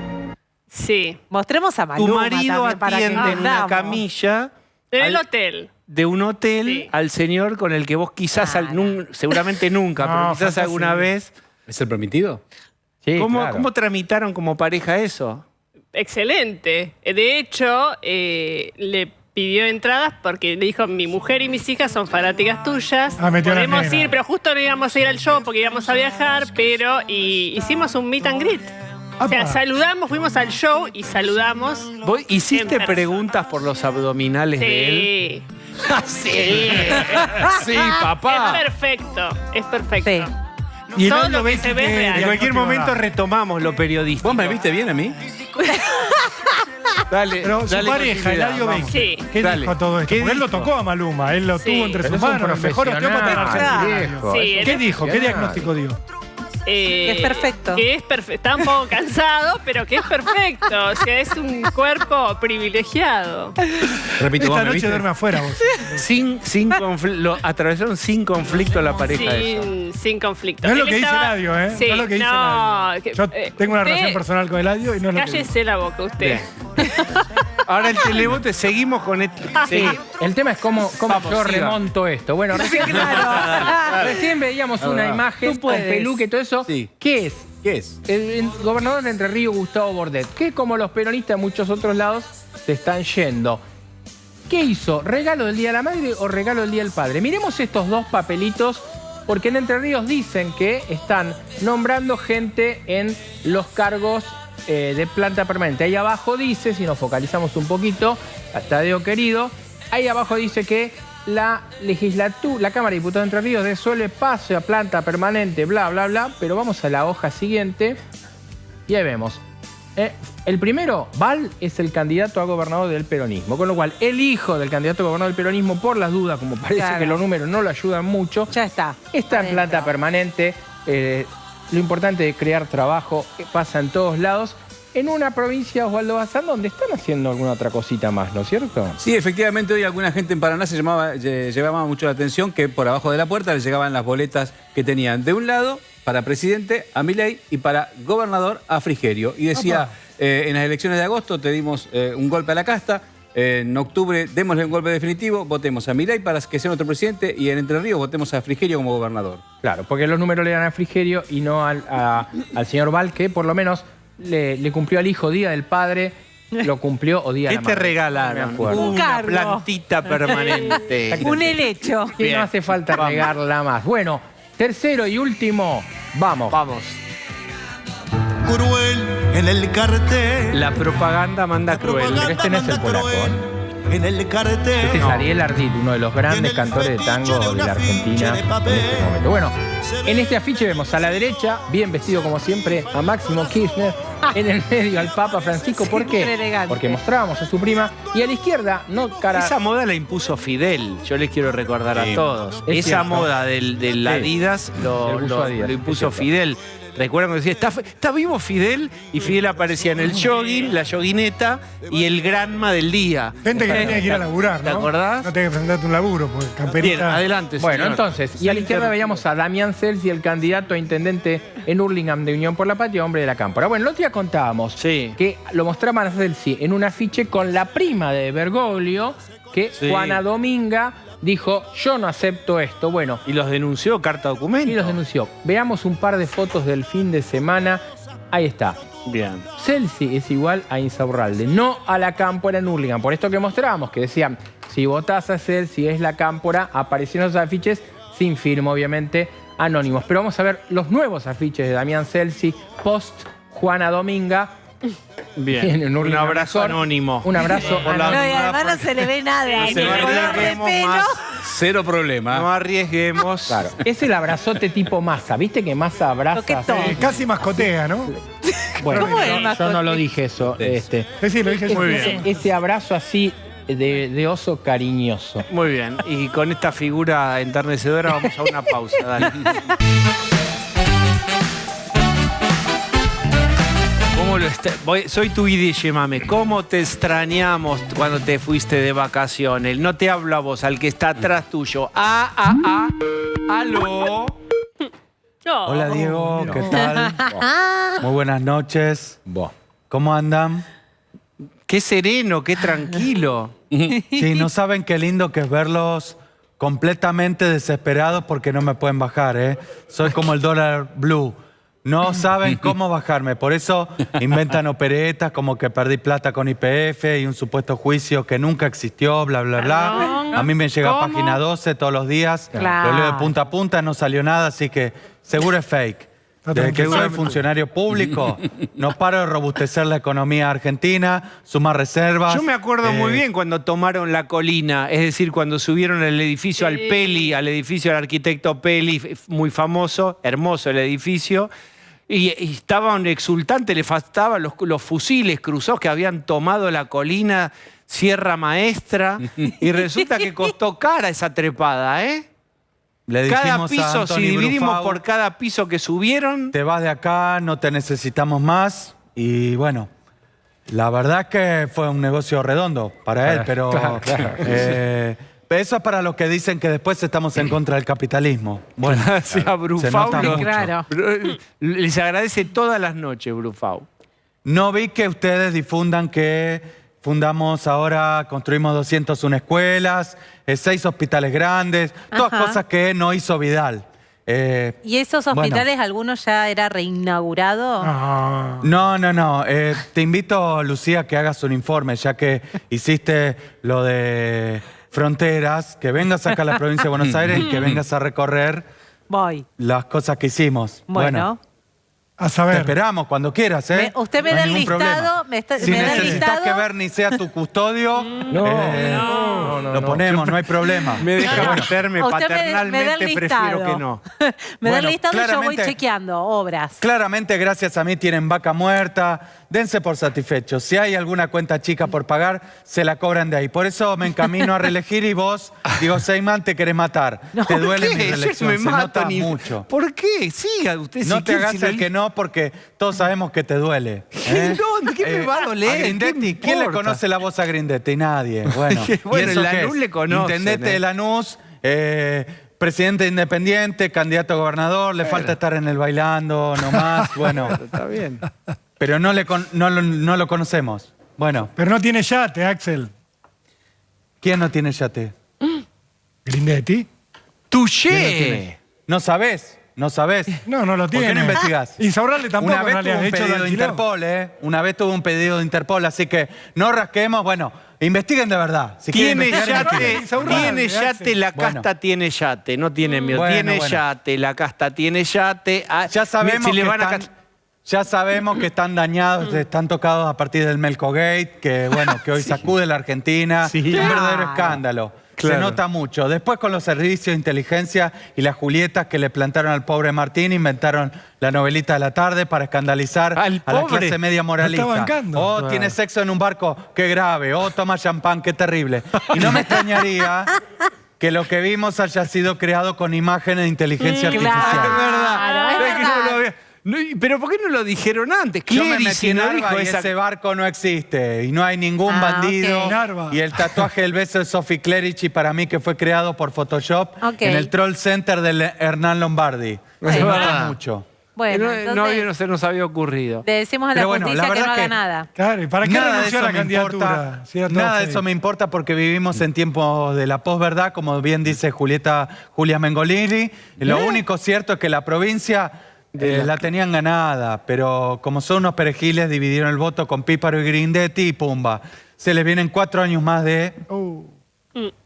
Sí. Mostremos a tu Maluma marido también para que atiende en una entendamos. camilla En el al- hotel. de un hotel Sí. al señor con el que vos quizás, seguramente nunca, No, pero quizás fantasía. alguna vez... ¿Es el permitido? Sí, ¿Cómo, claro. ¿Cómo tramitaron como pareja eso? Excelente. De hecho, le pidió entradas porque le dijo, mi mujer y mis hijas son fanáticas tuyas. Ah, metió la Podemos negra. ir, pero justo no íbamos a ir al show porque íbamos a viajar, pero hicimos un meet and greet. O sea, Apa. saludamos, fuimos al show y saludamos. ¿Vos hiciste En persona. preguntas por los abdominales de él? Sí. Sí. Sí, papá. Es perfecto, es perfecto. Sí. Y el Todo año lo que se ve es 20 real. En cualquier diagnóstico momento da. retomamos lo periodístico. ¿Vos me viste bien a mí? Dale, Pero su dale pareja, continuidad, Eladio vamos. Becky, Sí. ¿qué Dale. dijo a todo esto? ¿Qué Porque él lo dijo? tocó a Maluma, él lo Sí. tuvo entre Pero sus es un manos, el mejor osteópata de la profesional, Argentina. viejo, Sí, es un él- ¿Qué dijo? ¿Qué profesional. diagnóstico dio? Que es perfecto. Que es perfecto. Está un poco cansado, pero que es perfecto. O sea, es un cuerpo privilegiado. Repito, ¿vos Esta me noche viste? duerme afuera vos. Sin lo atravesaron sin conflicto la pareja esa. Sin conflicto. No es lo Él que dice estaba- Eladio, ¿eh? Sí, no es lo que dice no, Eladio. que- Yo tengo una usted- relación personal con Eladio y no es lo que dice. Cállese la boca usted. Bien. Ahora el telebote, seguimos con este. Sí, el tema es cómo Vamos, yo siga. remonto esto. Bueno, recién, recién veíamos una imagen Tú con puedes. peluca y todo eso. Sí. ¿Qué es? ¿Qué es? El gobernador de Entre Ríos, Gustavo Bordet, que como los peronistas en muchos otros lados se están yendo. ¿Qué hizo? ¿Regalo del Día de la Madre o regalo del Día del Padre? Miremos estos dos papelitos, porque en Entre Ríos dicen que están nombrando gente en los cargos de planta permanente. Ahí abajo dice, si nos focalizamos un poquito, Tadeo querido, ahí abajo dice que la legislatura, la Cámara de Diputados de Entre Ríos resuelve paso a planta permanente, bla, bla, bla, pero vamos a la hoja siguiente y ahí vemos. El primero, Val, es el candidato a gobernador del peronismo, con lo cual el hijo del candidato a gobernador del peronismo, por las dudas, como parece Claro. que los números no lo ayudan mucho, Ya está. está en planta permanente. Lo importante de crear trabajo pasa en todos lados. En una provincia, Osvaldo Bazán, donde están haciendo alguna otra cosita más, ¿no es cierto? Sí, efectivamente, hoy alguna gente en Paraná llevaba mucho la atención que por abajo de la puerta les llegaban las boletas que tenían de un lado para presidente a Milei y para gobernador a Frigerio. Y decía, en las elecciones de agosto te dimos un golpe a la casta, en octubre démosle un golpe definitivo, votemos a Milei para que sea nuestro presidente y en Entre Ríos votemos a Frigerio como gobernador. Claro, porque los números le dan a Frigerio y no al señor Val, que por lo menos le cumplió al hijo Día del Padre, lo cumplió o Día de ¿Qué la te Madre. regalaron? No me acuerdo. Un Una cargo. plantita permanente. Un helecho. Que Bien. no hace falta Vamos. regarla más. Bueno, tercero y último, vamos. Vamos. Cruel en el cartel. La propaganda manda cruel. Pero este no es el polaco, ¿eh? En el cartel. Este es Ariel Ardit, uno de los grandes cantores de tango de la Argentina en este momento. Bueno, en este afiche vemos a la derecha, bien vestido como siempre, a Máximo Kirchner, en el medio al Papa Francisco. ¿Por qué? Siempre elegante. Porque mostrábamos a su prima. Y a la izquierda, no cara... Esa moda la impuso Fidel, yo les quiero recordar a todos. Es Esa cierto. moda del Adidas Del buzo Adidas, lo impuso es cierto. Fidel. Recuerdan que decía, está vivo Fidel, y Fidel aparecía en el jogging, la joguineta y el granma del día. Gente que tiene que ir a laburar, ¿no? ¿Te acordás? No tenés que presentarte un laburo, porque camperita... Bien, adelante, Bueno, señor. entonces, y a la izquierda veíamos a Damián Celsi, el candidato a intendente en Hurlingham de Unión por la Patria, hombre de la Cámpora. Bueno, el otro día contábamos que lo mostraban a Celsi en un afiche con la prima de Bergoglio, que Juana Dominga dijo, yo no acepto esto. Bueno. ¿Y los denunció, carta documento? Y los denunció. Veamos un par de fotos del fin de semana. Ahí está. Bien. Celsi es igual a Insaurralde, no a la Cámpora en Hurlingham. Por esto que mostrábamos, que decían, si votás a Celsi es la Cámpora, aparecieron los afiches sin firma, obviamente, anónimos. Pero vamos a ver los nuevos afiches de Damián Celsi, post Juana Dominga. Bien, un abrazo anónimo. Un abrazo anónimo. No, y además no se le ve nada. Ni el color de pelo. Cero problema. No arriesguemos. Claro. Es el abrazote tipo Massa. ¿Viste que Massa abraza? Casi mascotea, ¿no? Bueno, ¿Cómo es yo no mascotea? lo dije eso. Sí, lo dije yo. Muy bien. Ese abrazo así de oso cariñoso. Muy bien. Y con esta figura enternecedora vamos a una pausa. Dale. Soy tu IDG, mame. ¿Cómo te extrañamos cuando te fuiste de vacaciones? No te hablo a vos, al que está atrás tuyo. ¿Aló? Hola, Diego. ¿Qué tal? Muy buenas noches. ¿Cómo andan? Qué sereno, qué tranquilo. Sí, no saben qué lindo que es verlos completamente desesperados porque no me pueden bajar, ¿eh? Soy como el dólar blue. No saben cómo bajarme, por eso inventan operetas como que perdí plata con YPF y un supuesto juicio que nunca existió, bla, bla, bla. A mí me llega página 12 todos los días, lo leo de punta a punta, no salió nada, así que seguro es fake. Desde que soy funcionario público, no paro de robustecer la economía argentina, sumar reservas. Yo me acuerdo muy bien cuando tomaron la colina, es decir, cuando subieron el edificio al Peli, al edificio del arquitecto Peli, muy famoso, hermoso el edificio, y estaban exultantes, le faltaban los fusiles cruzados que habían tomado la colina, Sierra Maestra, y resulta que costó cara esa trepada, ¿eh? Le Cada dijimos piso, a si Anthony dividimos Brufau, por cada piso que subieron... Te vas de acá, no te necesitamos más. Y bueno, la verdad es que fue un negocio redondo para él, pero claro. eso es para los que dicen que después estamos en contra del capitalismo. Bueno, Gracias a Brufau. Claro. Les agradece todas las noches, Brufau. No vi que ustedes difundan que fundamos ahora, construimos 201 escuelas, 6 hospitales grandes, todas cosas que no hizo Vidal. ¿Y esos hospitales, algunos ya era reinaugurado? No. Te invito, Lucía, que hagas un informe, ya que hiciste lo de fronteras, que vengas acá a la provincia de Buenos Aires y que vengas a recorrer las cosas que hicimos. Bueno. A saber. Te esperamos cuando quieras, ¿eh? Usted me No da hay el ningún listado. problema. Si necesitas que Bernie sea tu custodio, lo ponemos, no hay problema. Me deja No. meterme Usted paternalmente, me da el prefiero listado. que no. Me da el listado y yo voy claramente- chequeando obras. Claramente, gracias a mí tienen vaca muerta. Dense por satisfechos. Si hay alguna cuenta chica por pagar, se la cobran de ahí. Por eso me encamino a reelegir y vos, Diego Seyman, te querés matar. Te duele ¿Qué? mi Yo reelección, me se mato nota ni- mucho. ¿Por qué? Siga usted. No si te quiere, hagas si el que no, porque todos sabemos que te duele. ¿eh? No, ¿qué me va a doler? A Grindetti, ¿Qué ¿quién le importa? conoce la voz a Grindetti? Nadie. Bueno, Bueno, ¿y eso en qué Lanús es? le conocen, Intendente de Lanús, presidente independiente, candidato a gobernador, le falta estar en el bailando nomás. Bueno, Está bien. pero no lo conocemos. Bueno, Pero no tiene yate, Axel. ¿quién no tiene yate? Grindetti. ¡Tuché! ¿No sabés? ¿No sabés? No lo ¿Por tiene. qué no investigás? Insaurralde tampoco, Una vez en tuvo realidad. un De hecho, lo pedido de alquiló. Interpol, ¿eh? Una vez tuvo un pedido de Interpol, así que no rasquemos. Bueno, investiguen de verdad. Si quieren Tiene investigar, yate, investiguen. tiene yate, la casta tiene yate, no tiene miedo. Bueno, Tiene bueno. yate, la casta tiene yate. Ya sabemos, Si le que van a están, ya sabemos que están dañados, están tocados a partir del Melcogate, que bueno, que hoy sacude la Argentina. Sí. Un verdadero Claro. escándalo. Claro. Se nota mucho. Después con los servicios de inteligencia y las Julietas que le plantaron al pobre Martín, inventaron la novelita de la tarde para escandalizar a la pobre. clase media moralista. Lo está bancando. Oh, Claro. tiene sexo en un barco, qué grave. Oh, toma champán, qué terrible. Y no me extrañaría que lo que vimos haya sido creado con imágenes de inteligencia artificial. Es verdad. Claro, es ¿Sabés que no verdad. lo había- Pero ¿por qué no lo dijeron antes? Yo me Clerici metí en no Narva dijo y esa... ese barco no existe. Y no hay ningún bandido. ok. Narva. Y el tatuaje del beso de Sophie Clerici para mí que fue creado por Photoshop Ok. en el Troll Center de Hernán Lombardi. Es Se nota verdad. mucho. Bueno, no se nos había ocurrido. le decimos a la Pero bueno, justicia la que no verdad haga que- nada. Claro, ¿y para qué Nada de renunció a eso la me candidatura? importa. Si era todo Nada de fake. eso me importa porque vivimos en tiempos de la posverdad, como bien dice Julia Mengolini. Y lo único cierto es que la provincia la tenían ganada, pero como son unos perejiles, dividieron el voto con Píparo y Grindetti y pumba. Se les vienen 4 años más de...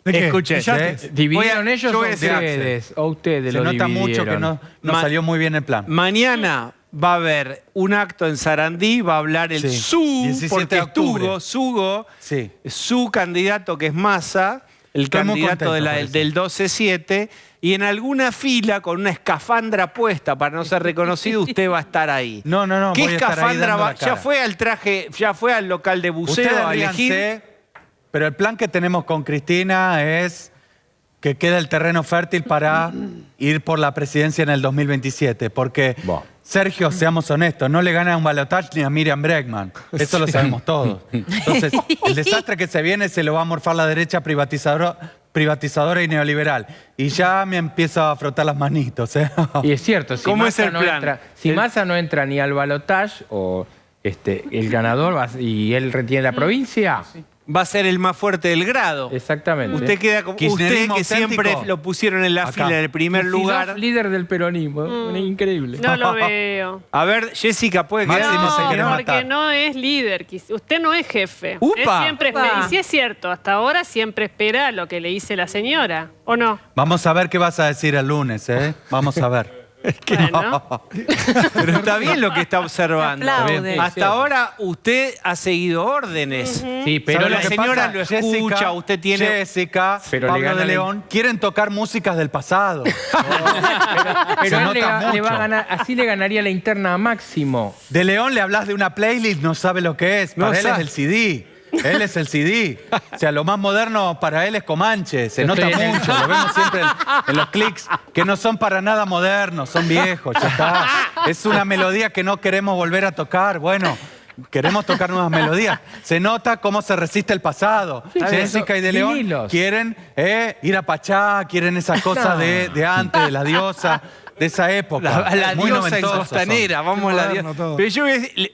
¿De qué? Escuche, ¿De yates? ¿Dividieron ellos yo o voy a decir ustedes? ¿O ustedes Se lo nota mucho que dividieron? no salió muy bien el plan. Mañana va a haber un acto en Sarandí, va a hablar el Sí, SU, 17 porque de octubre. Sugo, Sí. su candidato que es Massa, el Estoy muy candidato contento por eso. del 12-7, y en alguna fila con una escafandra puesta para no ser reconocido, usted va a estar ahí. No, ¿Qué voy a estar ahí escafandra dando va? la cara. ¿Ya fue al traje, ya fue al local de buceo Ustedes a elegir? ríanse, pero el plan que tenemos con Cristina es que quede el terreno fértil para ir por la presidencia en el 2027. Porque, Sergio, seamos honestos, no le gana un balotaje ni a Miriam Bregman. Eso lo sabemos todos. Entonces, el desastre que se viene se lo va a morfar la derecha privatizadora y neoliberal. Y ya me empiezo a frotar las manitos. Y es cierto, si ¿Cómo es Massa el no plan? entra, si Massa no entra ni al balotaje o el ganador y él retiene la provincia, Va a ser el más fuerte del grado. exactamente. Usted queda como usted Kirchnerismo que auténtico. siempre lo pusieron en la Acá. fila en el primer lugar. Líder del peronismo, increíble. No lo veo. A ver, Jessica, ¿puede quedar? Máximo se quiere No, matar. porque no es líder. Usted no es jefe. ¡Upa! Él siempre espera. Y si es cierto, hasta ahora siempre espera lo que le dice la señora, ¿o no? Vamos a ver qué vas a decir el lunes, ¿eh? Vamos a ver. Bueno. Pero está bien lo que está observando. Se aplaude. Hasta ahora usted ha seguido órdenes. Sí, pero Pero la ¿Sabe lo que señora pasa? lo escucha, usted tiene... Jessica, Pero le Pablo gana de la- León, quieren tocar músicas del pasado. Pero Se él nota le va mucho. a ganar, así le ganaría la interna a Máximo. De León le hablas de una playlist, no sabe lo que es. No Para él es sabe. el CD. Él es el CD. O sea, lo más moderno para él es Comanche. Se Yo nota estoy en mucho. Lo vemos siempre en los clics, que no son para nada modernos, son viejos. Ya está. Es una melodía que no queremos volver a tocar. Bueno, queremos tocar nuevas melodías. Se nota cómo se resiste el pasado. Jessica y De León vinilos. quieren ir a Pachá, quieren esas cosas de antes, de la diosa, de esa época. La Muy diosa en noventosos costanera, son. vamos a la moderno diosa. todo. Pero yo,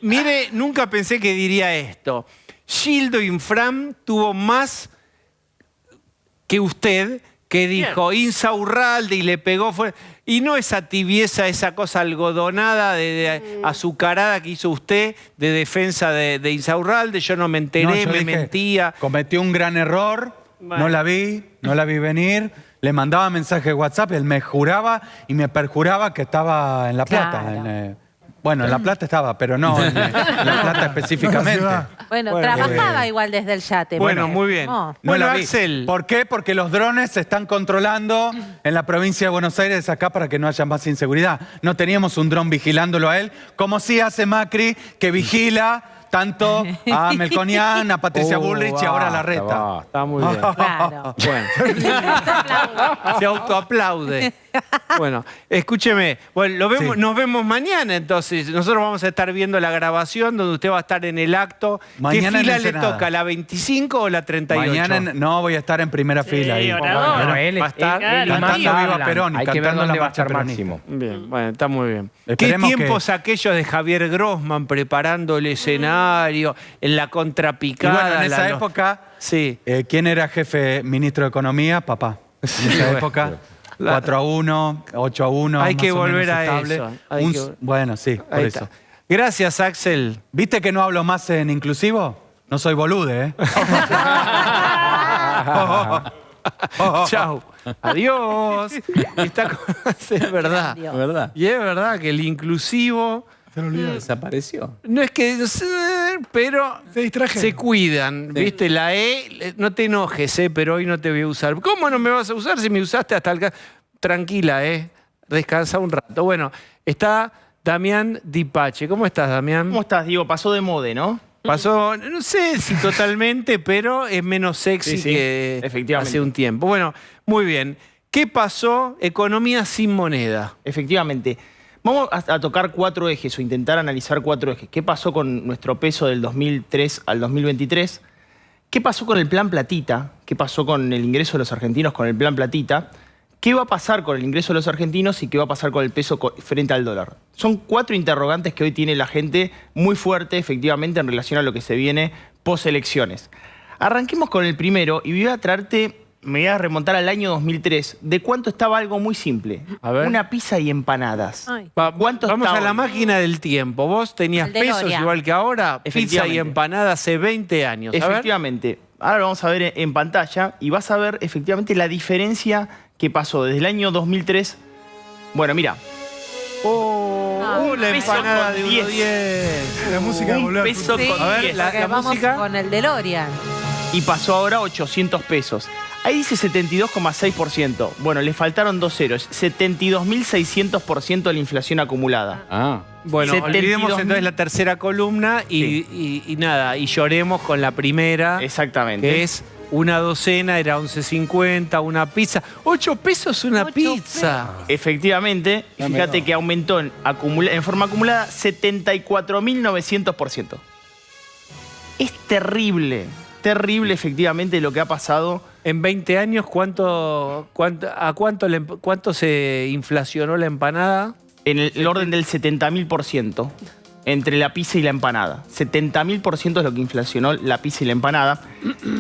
mire, nunca pensé que diría esto. Gildo Infram tuvo más que usted, que dijo Insaurralde y le pegó fuerte. Y no esa tibieza, esa cosa algodonada, de azucarada que hizo usted de defensa de Insaurralde. Yo no me enteré, No, yo me dije, mentía. Cometió un gran error, Bueno. no la vi venir. Le mandaba mensaje de WhatsApp, él me juraba y me perjuraba que estaba en La Plata. Claro. Bueno, en La Plata estaba, pero no en La Plata específicamente. Bueno, Bueno, trabajaba igual desde el yate. Bueno, porque- muy bien. No. No Bueno, la vi. Axel. ¿Por qué? Porque los drones se están controlando en la provincia de Buenos Aires acá para que no haya más inseguridad. No teníamos un dron vigilándolo a él, como sí hace Macri, que vigila tanto a Melconian, a Patricia Bullrich y ahora a Larreta. Está muy bien. Claro. Bueno. Se autoaplaude. Bueno, escúcheme. Bueno, Sí. nos vemos mañana entonces. Nosotros vamos a estar viendo la grabación donde usted va a estar en el acto. Mañana ¿Qué fila en le Ensenada. toca? ¿La 25 o la 38? Mañana no voy a estar en primera fila ahí. orador. Bueno, él va a estar él y cantando Massa Viva hablan. Perón y Hay que ver cantando dónde la va a marcha estar peronista. Máximo. Bien, bueno, está muy bien. Esperemos ¿Qué tiempos aquellos de Javier Grossman preparando el escenario, en la Y contrapicada? bueno, en esa la- época, Sí. ¿quién era jefe ministro de Economía? Papá. En esa época, 4-1, 8-1. Hay más que o menos volver a estable. eso, hay que- Bueno, sí, por Ahí eso. está. Gracias, Axel. ¿Viste que no hablo más en inclusivo? No soy bolude, ¿eh? Chau. Adiós. Es verdad. Adiós. ¿Verdad? Y es verdad que el inclusivo Se lo olvidó. Desapareció. no es que... Pero Se distrajeron. se cuidan. ¿Viste? La E, no te enojes, pero hoy no te voy a usar. ¿Cómo no me vas a usar si me usaste hasta el... Tranquila, descansa un rato. Bueno, está Damián Dipache. ¿Cómo estás, Damián? ¿Cómo estás, Diego? Pasó de moda, ¿no? Pasó, no sé si totalmente, pero es menos sexy Sí, sí, que efectivamente. hace un tiempo. Bueno, muy bien. ¿Qué pasó? Economía sin moneda. Efectivamente. Vamos a tocar 4 ejes o intentar analizar 4 ejes. ¿Qué pasó con nuestro peso del 2003 al 2023? ¿Qué pasó con el plan platita? ¿Qué pasó con el ingreso de los argentinos con el plan platita? ¿Qué va a pasar con el ingreso de los argentinos y qué va a pasar con el peso frente al dólar? Son 4 interrogantes que hoy tiene la gente muy fuerte, efectivamente, en relación a lo que se viene post-elecciones. Arranquemos con el primero y me voy a remontar al año 2003. ¿De cuánto estaba algo muy simple? A ver. Una pizza y empanadas. Vamos a la máquina del tiempo. Vos tenías pesos DeLorean. igual que ahora. Pizza y empanada hace 20 años. A ver. Efectivamente. Ahora lo vamos a ver en pantalla y vas a ver efectivamente la diferencia que pasó desde el año 2003. Bueno, mira. La empanada de 1.10. La música Un volvió al peso futuro. con A ver, 10. la Vamos música. con el DeLorean. Y pasó ahora a 800 pesos. Ahí dice 72,6%. Bueno, le faltaron 2 ceros. 72.600% de la inflación acumulada. Bueno, 72.000. olvidemos entonces la tercera columna y nada, y lloremos con la primera. Exactamente. Que es una docena, era 11.50, una pizza. 8 pesos una pizza. Efectivamente, fíjate que aumentó en forma acumulada 74.900%. Es terrible, terrible efectivamente lo que ha pasado. En 20 años, ¿cuánto se inflacionó la empanada? En el orden del 70.000%. Entre la pizza y la empanada. 70.000% es lo que inflacionó la pizza y la empanada.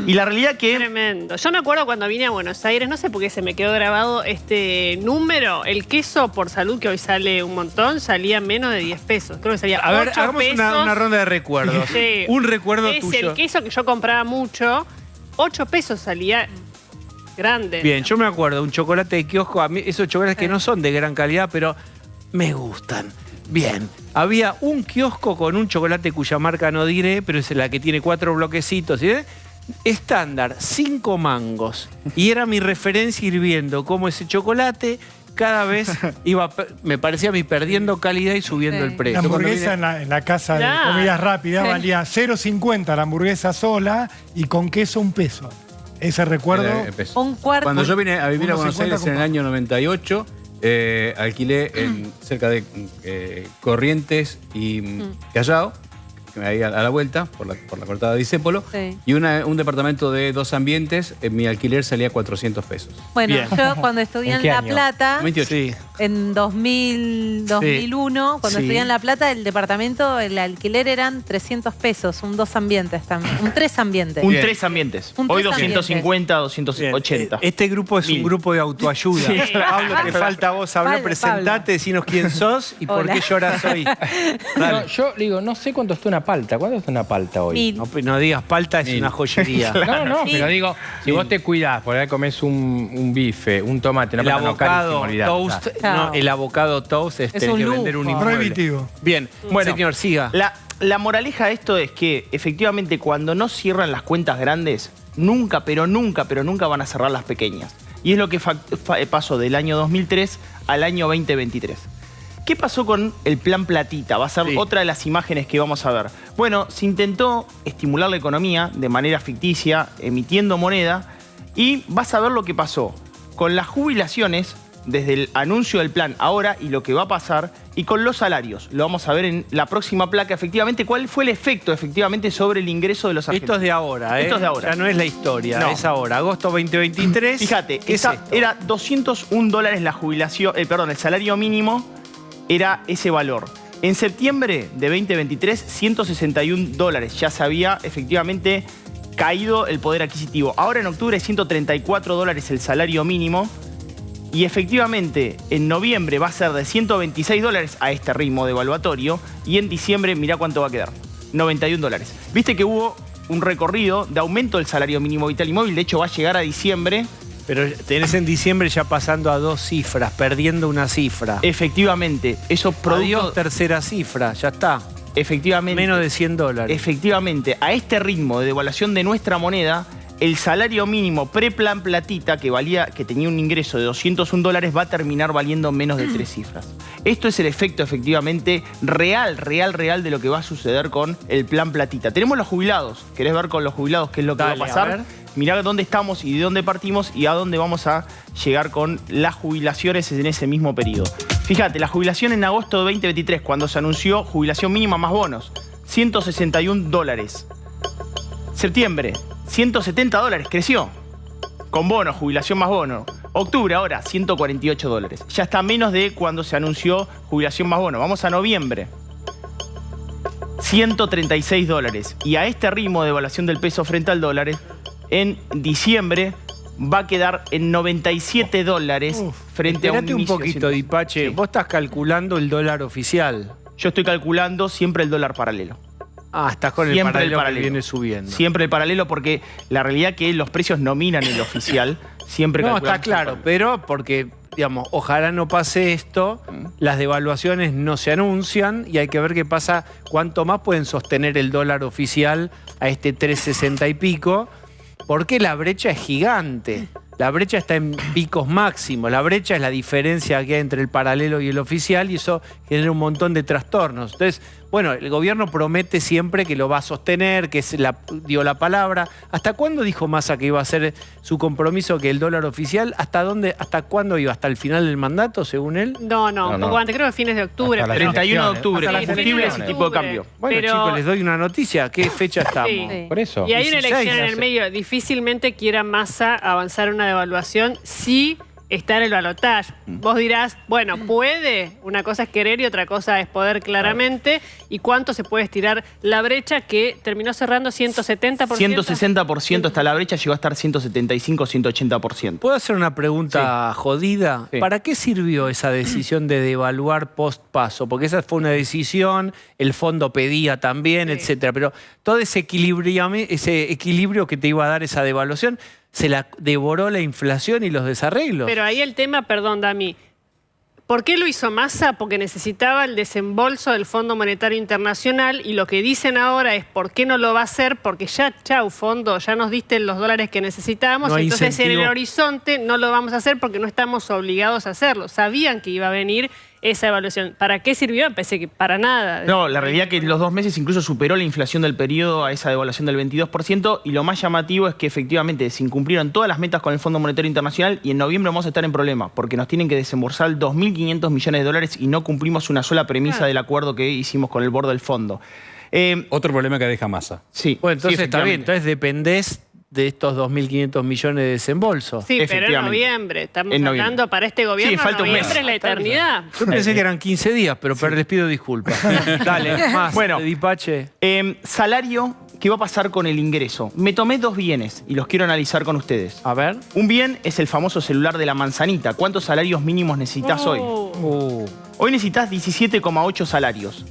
Y la realidad que... Tremendo. Yo me acuerdo cuando vine a Buenos Aires, no sé por qué se me quedó grabado este número. El queso por salud, que hoy sale un montón, salía menos de 10 pesos. Creo que salía 8 A ver, hagamos pesos. una ronda de recuerdos. Sí. Un recuerdo Es tuyo. el queso que yo compraba mucho. 8 pesos salía grande. Bien, yo me acuerdo, un chocolate de kiosco, a mí esos chocolates que no son de gran calidad, pero me gustan. Bien, había un kiosco con un chocolate cuya marca no diré, pero es la que tiene 4 bloquecitos, ¿sí? Estándar, 5 mangos. Y era mi referencia ir viendo cómo ese chocolate cada vez iba, me parecía a mí, perdiendo calidad y subiendo el precio. La hamburguesa en la casa de comidas rápidas valía 0,50 la hamburguesa sola y con queso 1 peso. Ese recuerdo. Un cuarto. Cuando yo vine a vivir a Buenos 1,50 Aires en el año 98, alquilé cerca de Corrientes y Callao, ahí a la vuelta, por la cortada de Discépolo, y un departamento de 2 ambientes, mi alquiler salía 400 pesos. Bueno, yo cuando estudié en La Plata, 28. en 2001, cuando estudié en La Plata, el departamento, el alquiler eran 300 pesos, un 2 ambientes también, un 3 ambientes. Un 3 ambientes. Un Hoy 3 250, 280. Este grupo es un grupo de autoayuda. Sí. Pablo, te falta vos hablar, presentate, decinos quién sos y por qué lloras hoy. No, yo digo, no sé cuánto está una palta. ¿Cuánto está una palta hoy? No digas, palta es una joyería. No, pero digo, si vos te cuidás, por ahí comés un bife, un tomate, una El palta, no, avocado carísimo, toast, no, el avocado toast es un que lujo. vender un inmueble. Prohibitivo. Bien, Bueno, señor, siga. La moraleja de esto es que efectivamente cuando no cierran las cuentas grandes, nunca, pero nunca van a cerrar las pequeñas. Y es lo que pasó del año 2003 al año 2023. ¿Qué pasó con el plan platita? Va a ser otra de las imágenes que vamos a ver. Bueno, se intentó estimular la economía de manera ficticia, emitiendo moneda, y vas a ver lo que pasó con las jubilaciones, desde el anuncio del plan ahora y lo que va a pasar, y con los salarios. Lo vamos a ver en la próxima placa, efectivamente, cuál fue el efecto, efectivamente, sobre el ingreso de los argentinos. Esto es de ahora, ¿eh? Esto es de ahora. Ya no es la historia, No. es ahora. Agosto 2023. Fíjate, ¿qué es esto? era $201 la jubilación, el salario mínimo era ese valor. En septiembre de 2023, $161. Ya se había efectivamente caído el poder adquisitivo. Ahora en octubre, $134 el salario mínimo. Y efectivamente, en noviembre va a ser de $126 a este ritmo devaluatorio. Y en diciembre, mirá cuánto va a quedar. $91. Viste que hubo un recorrido de aumento del salario mínimo vital y móvil. De hecho, va a llegar a diciembre. Pero tenés en diciembre ya pasando a 2 cifras, perdiendo una cifra. Efectivamente, esos productos... Adiós, tercera cifra, ya está. Efectivamente. Menos de $100. Efectivamente, a este ritmo de devaluación de nuestra moneda, el salario mínimo pre-plan platita, que tenía un ingreso de $201, va a terminar valiendo menos de 3 cifras. Esto es el efecto, efectivamente, real de lo que va a suceder con el plan platita. Tenemos los jubilados. ¿Querés ver con los jubilados qué es lo que va a pasar? Mirá dónde estamos y de dónde partimos y a dónde vamos a llegar con las jubilaciones en ese mismo periodo. Fíjate, la jubilación en agosto de 2023, cuando se anunció jubilación mínima más bonos, $161. Septiembre, $170, creció. Con bonos, jubilación más bono. Octubre ahora, $148. Ya está menos de cuando se anunció jubilación más bono. Vamos a noviembre. $136. Y a este ritmo de evaluación del peso frente al dólar, en diciembre va a quedar en $97 frente a un Espérate un poquito, Dipache. Sí. Vos estás calculando el dólar oficial. Yo estoy calculando siempre el dólar paralelo. Ah, estás con Siempre el paralelo que viene subiendo. Siempre el paralelo, porque la realidad es que los precios nominan el oficial. Siempre no, calculamos está claro, pero porque, digamos, ojalá no pase esto, las devaluaciones no se anuncian y hay que ver qué pasa, cuánto más pueden sostener el dólar oficial a este 3.60 y pico, porque la brecha es gigante. La brecha está en picos máximos. La brecha es la diferencia que hay entre el paralelo y el oficial y eso genera un montón de trastornos. Entonces, bueno, el gobierno promete siempre que lo va a sostener, que dio la palabra. ¿Hasta cuándo dijo Massa que iba a ser su compromiso que el dólar oficial? ¿Hasta cuándo iba? ¿Hasta el final del mandato, según él? No, un poco antes, creo que fines de octubre. Hasta 31 de octubre, hasta combustible ese tipo de cambio. Bueno, pero... chicos, les doy una noticia. ¿Qué fecha estamos? Sí. Por eso. Y hay una 16, elección en el medio. Difícilmente quiera Massa avanzar una devaluación si está en el balotaje. Vos dirás, bueno, puede. Una cosa es querer y otra cosa es poder claramente. ¿Y cuánto se puede estirar la brecha que terminó cerrando 170%? 160% está la brecha, llegó a estar 175, 180%. ¿Puedo hacer una pregunta jodida? Sí. ¿Para qué sirvió esa decisión de devaluar post paso? Porque esa fue una decisión, el fondo pedía también, etcétera. Pero todo ese equilibrio que te iba a dar esa devaluación, se la devoró la inflación y los desarreglos. Pero ahí el tema, perdón, Dami, ¿por qué lo hizo Massa? Porque necesitaba el desembolso del Fondo Monetario Internacional y lo que dicen ahora es ¿por qué no lo va a hacer? Porque ya, chau, fondo, ya nos diste los dólares que necesitábamos, entonces en el horizonte no lo vamos a hacer porque no estamos obligados a hacerlo. Sabían que iba a venir esa evaluación. ¿Para qué sirvió? Pensé que para nada. No, la realidad es que en los 2 meses incluso superó la inflación del periodo a esa devaluación del 22% y lo más llamativo es que efectivamente se incumplieron todas las metas con el Fondo Monetario Internacional y en noviembre vamos a estar en problemas porque nos tienen que desembolsar 2.500 millones de dólares y no cumplimos una sola premisa del acuerdo que hicimos con el board del fondo. Otro problema que deja Massa. Sí. Bueno, entonces está bien. Entonces dependés de estos 2.500 millones de desembolso. Sí, pero en noviembre. Estamos hablando para este gobierno, falta un mes. Noviembre es la eternidad. Yo pensé que eran 15 días, pero les pido disculpas. Dale, más. Bueno, Dipache. Salario, ¿qué va a pasar con el ingreso? Me tomé 2 bienes y los quiero analizar con ustedes. A ver. Un bien es el famoso celular de la manzanita. ¿Cuántos salarios mínimos necesitas hoy? Hoy necesitas 17,8 salarios.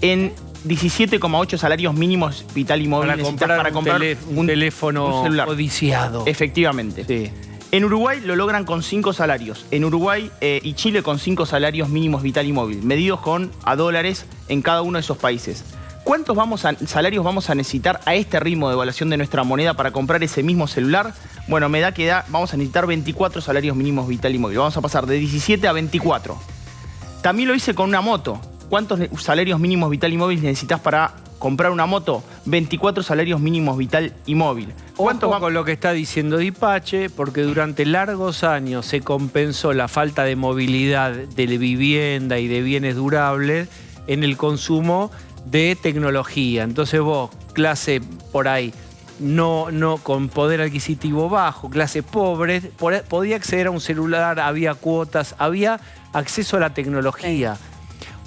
En 17,8 salarios mínimos vital y móvil para comprar un teléfono celular codiciado. Efectivamente. Sí. En Uruguay lo logran con 5 salarios. En Uruguay y Chile con 5 salarios mínimos vital y móvil, medidos a dólares en cada uno de esos países. ¿Cuántos salarios vamos a necesitar a este ritmo de evaluación de nuestra moneda para comprar ese mismo celular? Bueno, me da que vamos a necesitar 24 salarios mínimos vital y móvil. Vamos a pasar de 17 a 24. También lo hice con una moto. ¿Cuántos salarios mínimos vital y móvil necesitas para comprar una moto? 24 salarios mínimos vital y móvil. Ojo con lo que está diciendo Dipache, porque durante largos años se compensó la falta de movilidad de vivienda y de bienes durables en el consumo de tecnología. Entonces vos, clase por ahí, no con poder adquisitivo bajo, clase pobre, podía acceder a un celular, había cuotas, había acceso a la tecnología.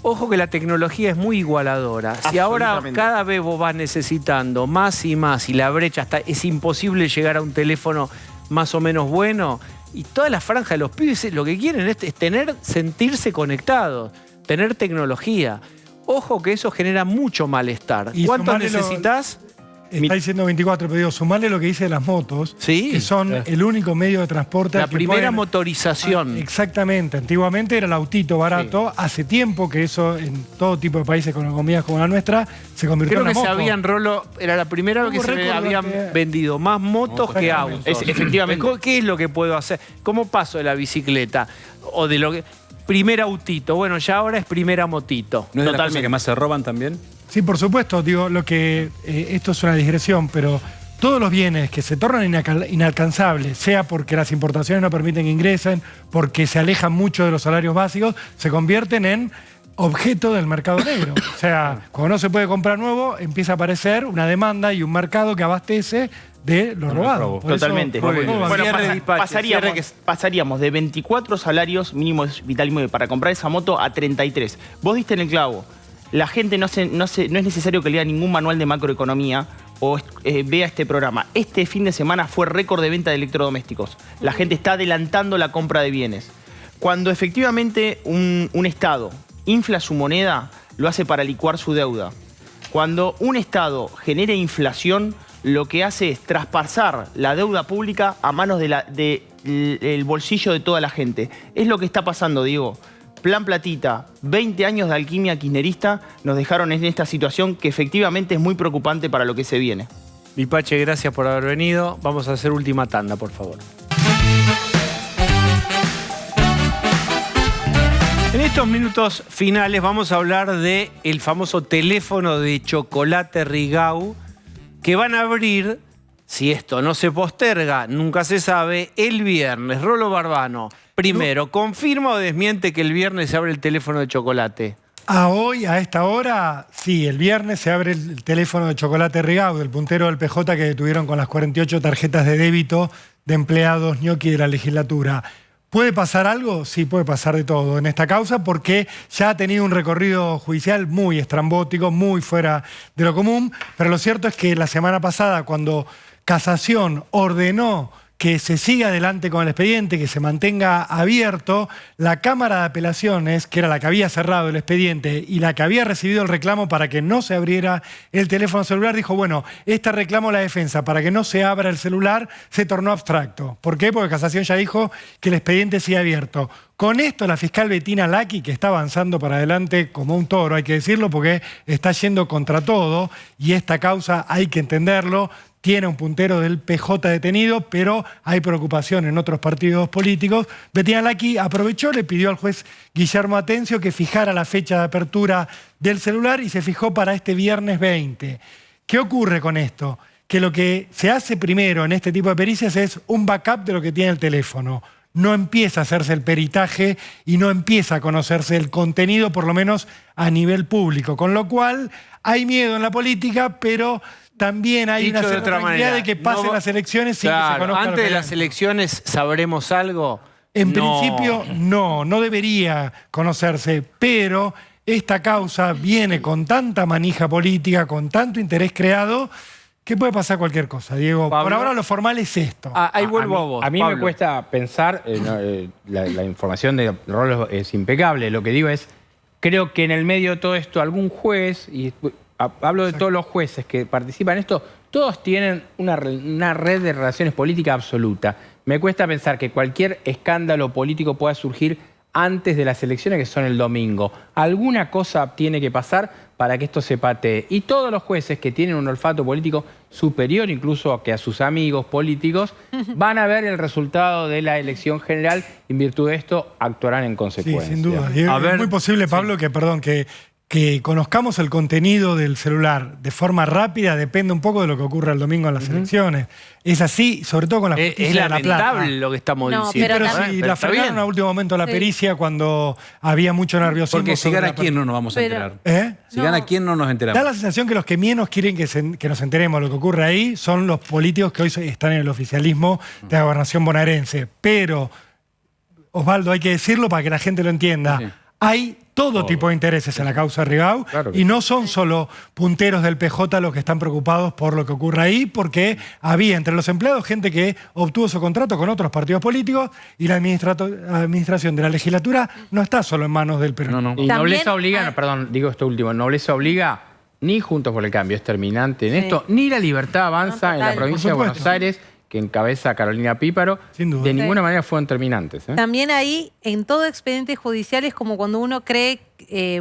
Ojo que la tecnología es muy igualadora. Si ahora cada vez vos vas necesitando más y más y la brecha es imposible llegar a un teléfono más o menos bueno, y toda la franja de los pibes lo que quieren es sentirse conectados, tener tecnología. Ojo que eso genera mucho malestar. ¿Cuánto necesitas? Está diciendo 24, pero digo, sumarle lo que dice de las motos, que son el único medio de transporte. La primera motorización. Exactamente. Antiguamente era el autito barato. Hace tiempo que eso, en todo tipo de países con economías como la nuestra, se convirtió en una moto. Era la primera vez que se habían vendido más motos que autos. Efectivamente. ¿Qué es lo que puedo hacer? ¿Cómo paso de la bicicleta? O de lo que... Primer autito. Bueno, ya ahora es primera motito. ¿No es de las cosas que más se roban también? Sí, por supuesto. Digo, esto es una digresión, pero todos los bienes que se tornan inalcanzables, sea porque las importaciones no permiten que ingresen, porque se alejan mucho de los salarios básicos, se convierten en objeto del mercado negro. O sea, cuando no se puede comprar nuevo, empieza a aparecer una demanda y un mercado que abastece de lo robado. Totalmente. Pasaríamos de 24 salarios mínimos vital y móvil para comprar esa moto a 33. Vos diste en el clavo. La gente no es necesario que lea ningún manual de macroeconomía o vea este programa. Este fin de semana fue récord de venta de electrodomésticos. La gente está adelantando la compra de bienes. Cuando efectivamente un Estado infla su moneda, lo hace para licuar su deuda. Cuando un Estado genera inflación, lo que hace es traspasar la deuda pública a manos del bolsillo de toda la gente. Es lo que está pasando, Diego. Plan Platita, 20 años de alquimia kirchnerista nos dejaron en esta situación que efectivamente es muy preocupante para lo que se viene. Vipache, gracias por haber venido. Vamos a hacer última tanda, por favor. En estos minutos finales vamos a hablar del famoso teléfono de chocolate Rigau que van a abrir, si esto no se posterga, nunca se sabe, el viernes. Rolo Barbano, primero, ¿confirma o desmiente que el viernes se abre el teléfono de chocolate? A hoy, a esta hora, sí, el viernes se abre el teléfono de chocolate Rigau, del puntero del PJ que detuvieron con las 48 tarjetas de débito de empleados ñoqui de la legislatura. ¿Puede pasar algo? Sí, puede pasar de todo en esta causa porque ya ha tenido un recorrido judicial muy estrambótico, muy fuera de lo común, pero lo cierto es que la semana pasada, cuando Casación ordenó que se siga adelante con el expediente, que se mantenga abierto, la Cámara de Apelaciones, que era la que había cerrado el expediente y la que había recibido el reclamo para que no se abriera el teléfono celular, dijo, bueno, este reclamo de la defensa para que no se abra el celular se tornó abstracto. ¿Por qué? Porque Casación ya dijo que el expediente sigue abierto. Con esto la fiscal Bettina Lacchi, que está avanzando para adelante como un toro, hay que decirlo, porque está yendo contra todo y esta causa hay que entenderlo, tiene un puntero del PJ detenido, pero hay preocupación en otros partidos políticos. Bettina Lacchi aprovechó, le pidió al juez Guillermo Atencio que fijara la fecha de apertura del celular y se fijó para este viernes 20. ¿Qué ocurre con esto? Que lo que se hace primero en este tipo de pericias es un backup de lo que tiene el teléfono. No empieza a hacerse el peritaje y no empieza a conocerse el contenido, por lo menos a nivel público. Con lo cual hay miedo en la política, pero también hay una certeza de que pasen las elecciones sin que se conozca. Antes de las elecciones, ¿sabremos algo? En principio, no debería conocerse, pero esta causa viene con tanta manija política, con tanto interés creado, que puede pasar cualquier cosa, Diego. Pablo, por ahora lo formal es esto. Ahí vuelvo a vos. A mí me cuesta pensar, la información de Rolo es impecable, lo que digo es, creo que en el medio de todo esto algún juez, y hablo de todos los jueces que participan en esto, todos tienen una red de relaciones políticas absoluta. Me cuesta pensar que cualquier escándalo político pueda surgir antes de las elecciones, que son el domingo. Alguna cosa tiene que pasar para que esto se patee. Y todos los jueces que tienen un olfato político superior incluso que a sus amigos políticos, van a ver el resultado de la elección general y en virtud de esto actuarán en consecuencia. Sí, sin duda. Es muy posible, Pablo, que conozcamos el contenido del celular de forma rápida, depende un poco de lo que ocurra el domingo en las elecciones. Es así, sobre todo con la justicia de La Plata. Es lamentable lo que estamos diciendo. Pero sí, la frenaron a último momento la pericia cuando había mucho nerviosismo. Porque si gana quién no nos vamos a enterar. Si gana quién no nos enteramos. Da la sensación que los que menos quieren que nos enteremos de lo que ocurre ahí son los políticos que hoy están en el oficialismo de la gobernación bonaerense. Pero, Osvaldo, hay que decirlo para que la gente lo entienda. Sí. Hay todo tipo de intereses en la causa Rigau, y no son solo punteros del PJ los que están preocupados por lo que ocurre ahí, porque había entre los empleados gente que obtuvo su contrato con otros partidos políticos y la administración de la legislatura no está solo en manos del PRO. Y Nobleza obliga, perdón, digo esto último, Nobleza obliga ni Juntos por el Cambio, es terminante en esto, ni La Libertad Avanza en la provincia de Buenos Aires, que encabeza Carolina Píparo, de ninguna manera fueron terminantes. También ahí, en todo expediente judicial, es como cuando uno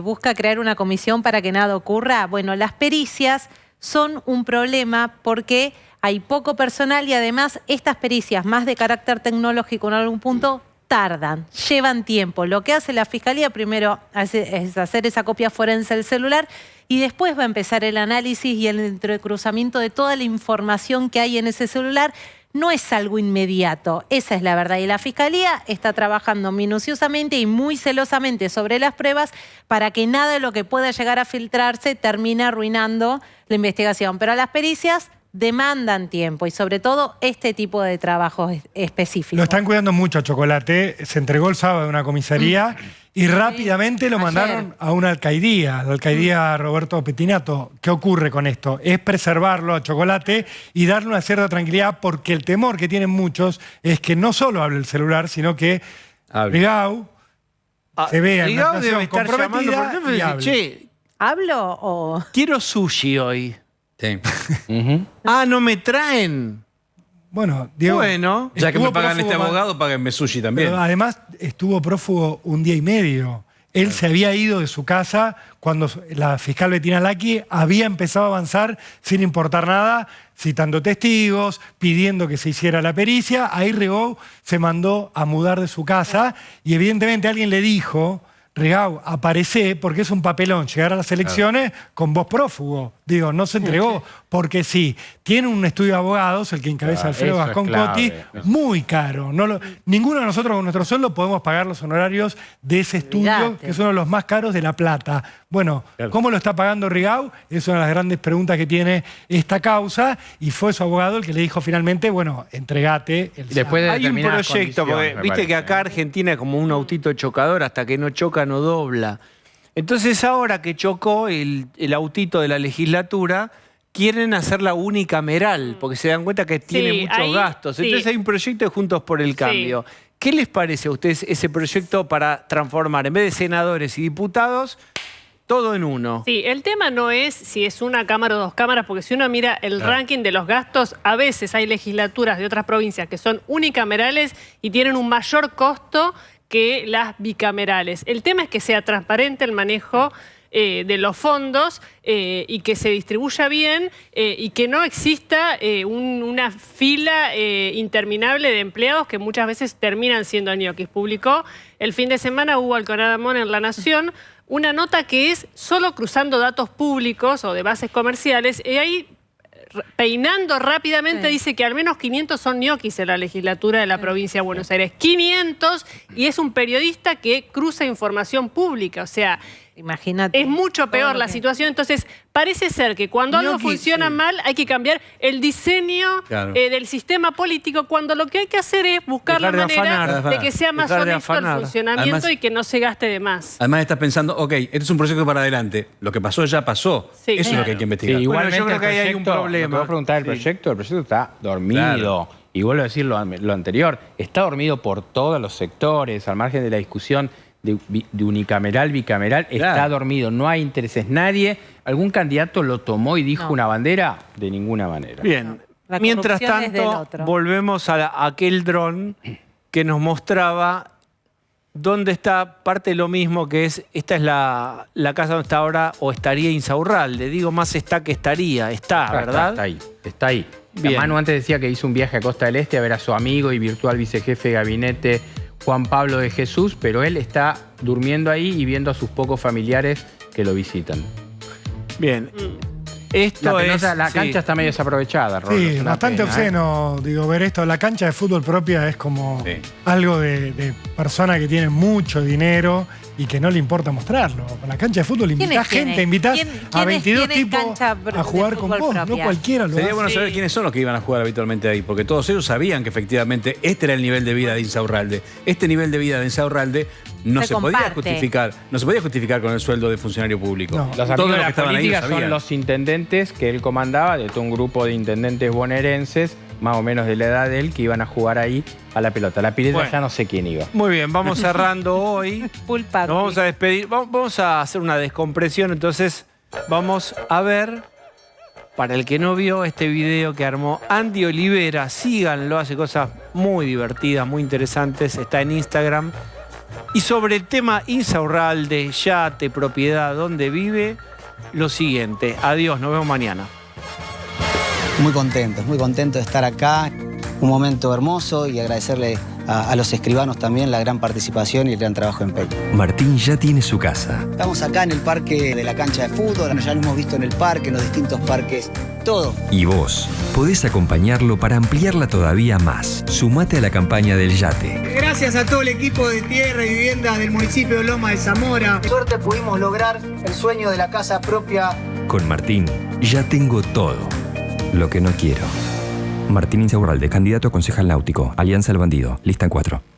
busca crear una comisión para que nada ocurra. Bueno, las pericias son un problema porque hay poco personal y además estas pericias, más de carácter tecnológico en algún punto, tardan, llevan tiempo. Lo que hace la Fiscalía primero es hacer esa copia forense del celular y después va a empezar el análisis y el entrecruzamiento de toda la información que hay en ese celular. No es algo inmediato, esa es la verdad. Y la Fiscalía está trabajando minuciosamente y muy celosamente sobre las pruebas para que nada de lo que pueda llegar a filtrarse termine arruinando la investigación. Pero las pericias demandan tiempo y sobre todo este tipo de trabajos específicos. Lo están cuidando mucho a Chocolate. Se entregó el sábado en una comisaría y rápidamente lo mandaron a una alcaidía, la alcaidía Roberto Pettinato. ¿Qué ocurre con esto? Es preservarlo a Chocolate y darle una cierta tranquilidad, porque el temor que tienen muchos es que no solo hable el celular, sino que Rigau se vea en una situación comprometida y hable. Che, ¿hablo o...? Quiero sushi hoy. Sí. ¿No me traen? Bueno, Diego, bueno, ya que me pagan este abogado, páguenme sushi también. Pero además estuvo prófugo 1 día y medio. Él se había ido de su casa cuando la fiscal Bettina Lacchi había empezado a avanzar sin importar nada, citando testigos, pidiendo que se hiciera la pericia. Ahí Rigau se mandó a mudar de su casa y evidentemente alguien le dijo: Rigau, aparecé, porque es un papelón llegar a las elecciones con vos prófugo. Digo, no se entregó porque sí. Tiene un estudio de abogados, el que encabeza Alfredo Gascón Cotti, muy caro. Ninguno de nosotros con nuestro sueldo podemos pagar los honorarios de ese estudio, que es uno de los más caros de La Plata. Bueno, ¿cómo lo está pagando Rigau? Es una de las grandes preguntas que tiene esta causa, y fue su abogado el que le dijo finalmente, bueno, entregate. Hay un proyecto, porque viste que acá Argentina es como un autito chocador, hasta que no choca no dobla. Entonces ahora que chocó el autito de la legislatura, quieren hacerla unicameral, porque se dan cuenta que tiene muchos gastos. Entonces hay un proyecto de Juntos por el Cambio. ¿Qué les parece a ustedes ese proyecto para transformar, en vez de senadores y diputados, todo en uno? Sí, el tema no es si es una cámara o 2 cámaras, porque si uno mira el ranking de los gastos, a veces hay legislaturas de otras provincias que son unicamerales y tienen un mayor costo que las bicamerales. El tema es que sea transparente el manejo de los fondos y que se distribuya bien y que no exista una fila interminable de empleados que muchas veces terminan siendo ñoquis. Publicó el fin de semana Hugo Alcoradamón en La Nación una nota que es solo cruzando datos públicos o de bases comerciales, y ahí peinando rápidamente dice que al menos 500 son ñoquis en la legislatura de la provincia de Buenos Aires. 500, y es un periodista que cruza información pública. O sea, imagínate. Es mucho peor la situación. Entonces, parece ser que cuando algo funciona mal hay que cambiar el diseño del sistema político, cuando lo que hay que hacer es buscar la manera de que sea más honesto el funcionamiento. Además, y que no se gaste de más. Además estás pensando, ok, este es un proyecto para adelante. Lo que pasó ya pasó. Eso es lo que hay que investigar. Sí, igualmente yo creo que ahí hay un problema. Te voy a preguntar el proyecto está dormido. Y vuelvo a decir lo anterior, está dormido por todos los sectores, al margen de la discusión de unicameral, bicameral, está dormido, no hay intereses. Nadie, algún candidato lo tomó y dijo una bandera, de ninguna manera. Bien, mientras tanto, volvemos a aquel dron que nos mostraba dónde está parte de lo mismo, que es, esta es la casa donde está ahora, o estaría Insaurralde. Digo, más está que estaría, ¿verdad? Está ahí. Bien. Manu antes decía que hizo un viaje a Costa del Este a ver a su amigo y virtual vicejefe de gabinete Juan Pablo de Jesús, pero él está durmiendo ahí y viendo a sus pocos familiares que lo visitan. Bien. Esto la cancha está medio desaprovechada, Rolo. Sí, bastante obsceno, digo, ver esto. La cancha de fútbol propia es como algo de persona que tiene mucho dinero y que no le importa mostrarlo. Con la cancha de fútbol invitás gente, invitás a 22 tipos a jugar con vos, no cualquiera lo hace. Sería bueno saber quiénes son los que iban a jugar habitualmente ahí, porque todos ellos sabían que efectivamente este era el nivel de vida de Insaurralde. Este nivel de vida de Insaurralde no se podía justificar con el sueldo de funcionario público. No. Los amigos de la política son los intendentes que él comandaba, de todo un grupo de intendentes bonaerenses, más o menos de la edad de él, que iban a jugar ahí a la pelota. La pileta ya no sé quién iba. Muy bien, vamos cerrando hoy. Nos vamos a despedir. Vamos a hacer una descompresión, entonces vamos a ver, para el que no vio este video que armó Andy Olivera, síganlo, hace cosas muy divertidas, muy interesantes, está en Instagram. Y sobre el tema Insaurralde, yate, propiedad, dónde vive, lo siguiente. Adiós, nos vemos mañana. Muy contento de estar acá. Un momento hermoso, y agradecerle a los escribanos también la gran participación y el gran trabajo en empeño. Martín ya tiene su casa. Estamos acá en el parque de la cancha de fútbol, ya lo hemos visto en el parque, en los distintos parques, todo. Y vos podés acompañarlo para ampliarla todavía más. Sumate a la campaña del yate. Gracias a todo el equipo de Tierra y Vivienda del municipio de Loma de Zamora. Por suerte pudimos lograr el sueño de la casa propia. Con Martín ya tengo todo lo que no quiero. Martín Insaurralde, candidato a concejal náutico. Alianza El Bandido. Lista en 4.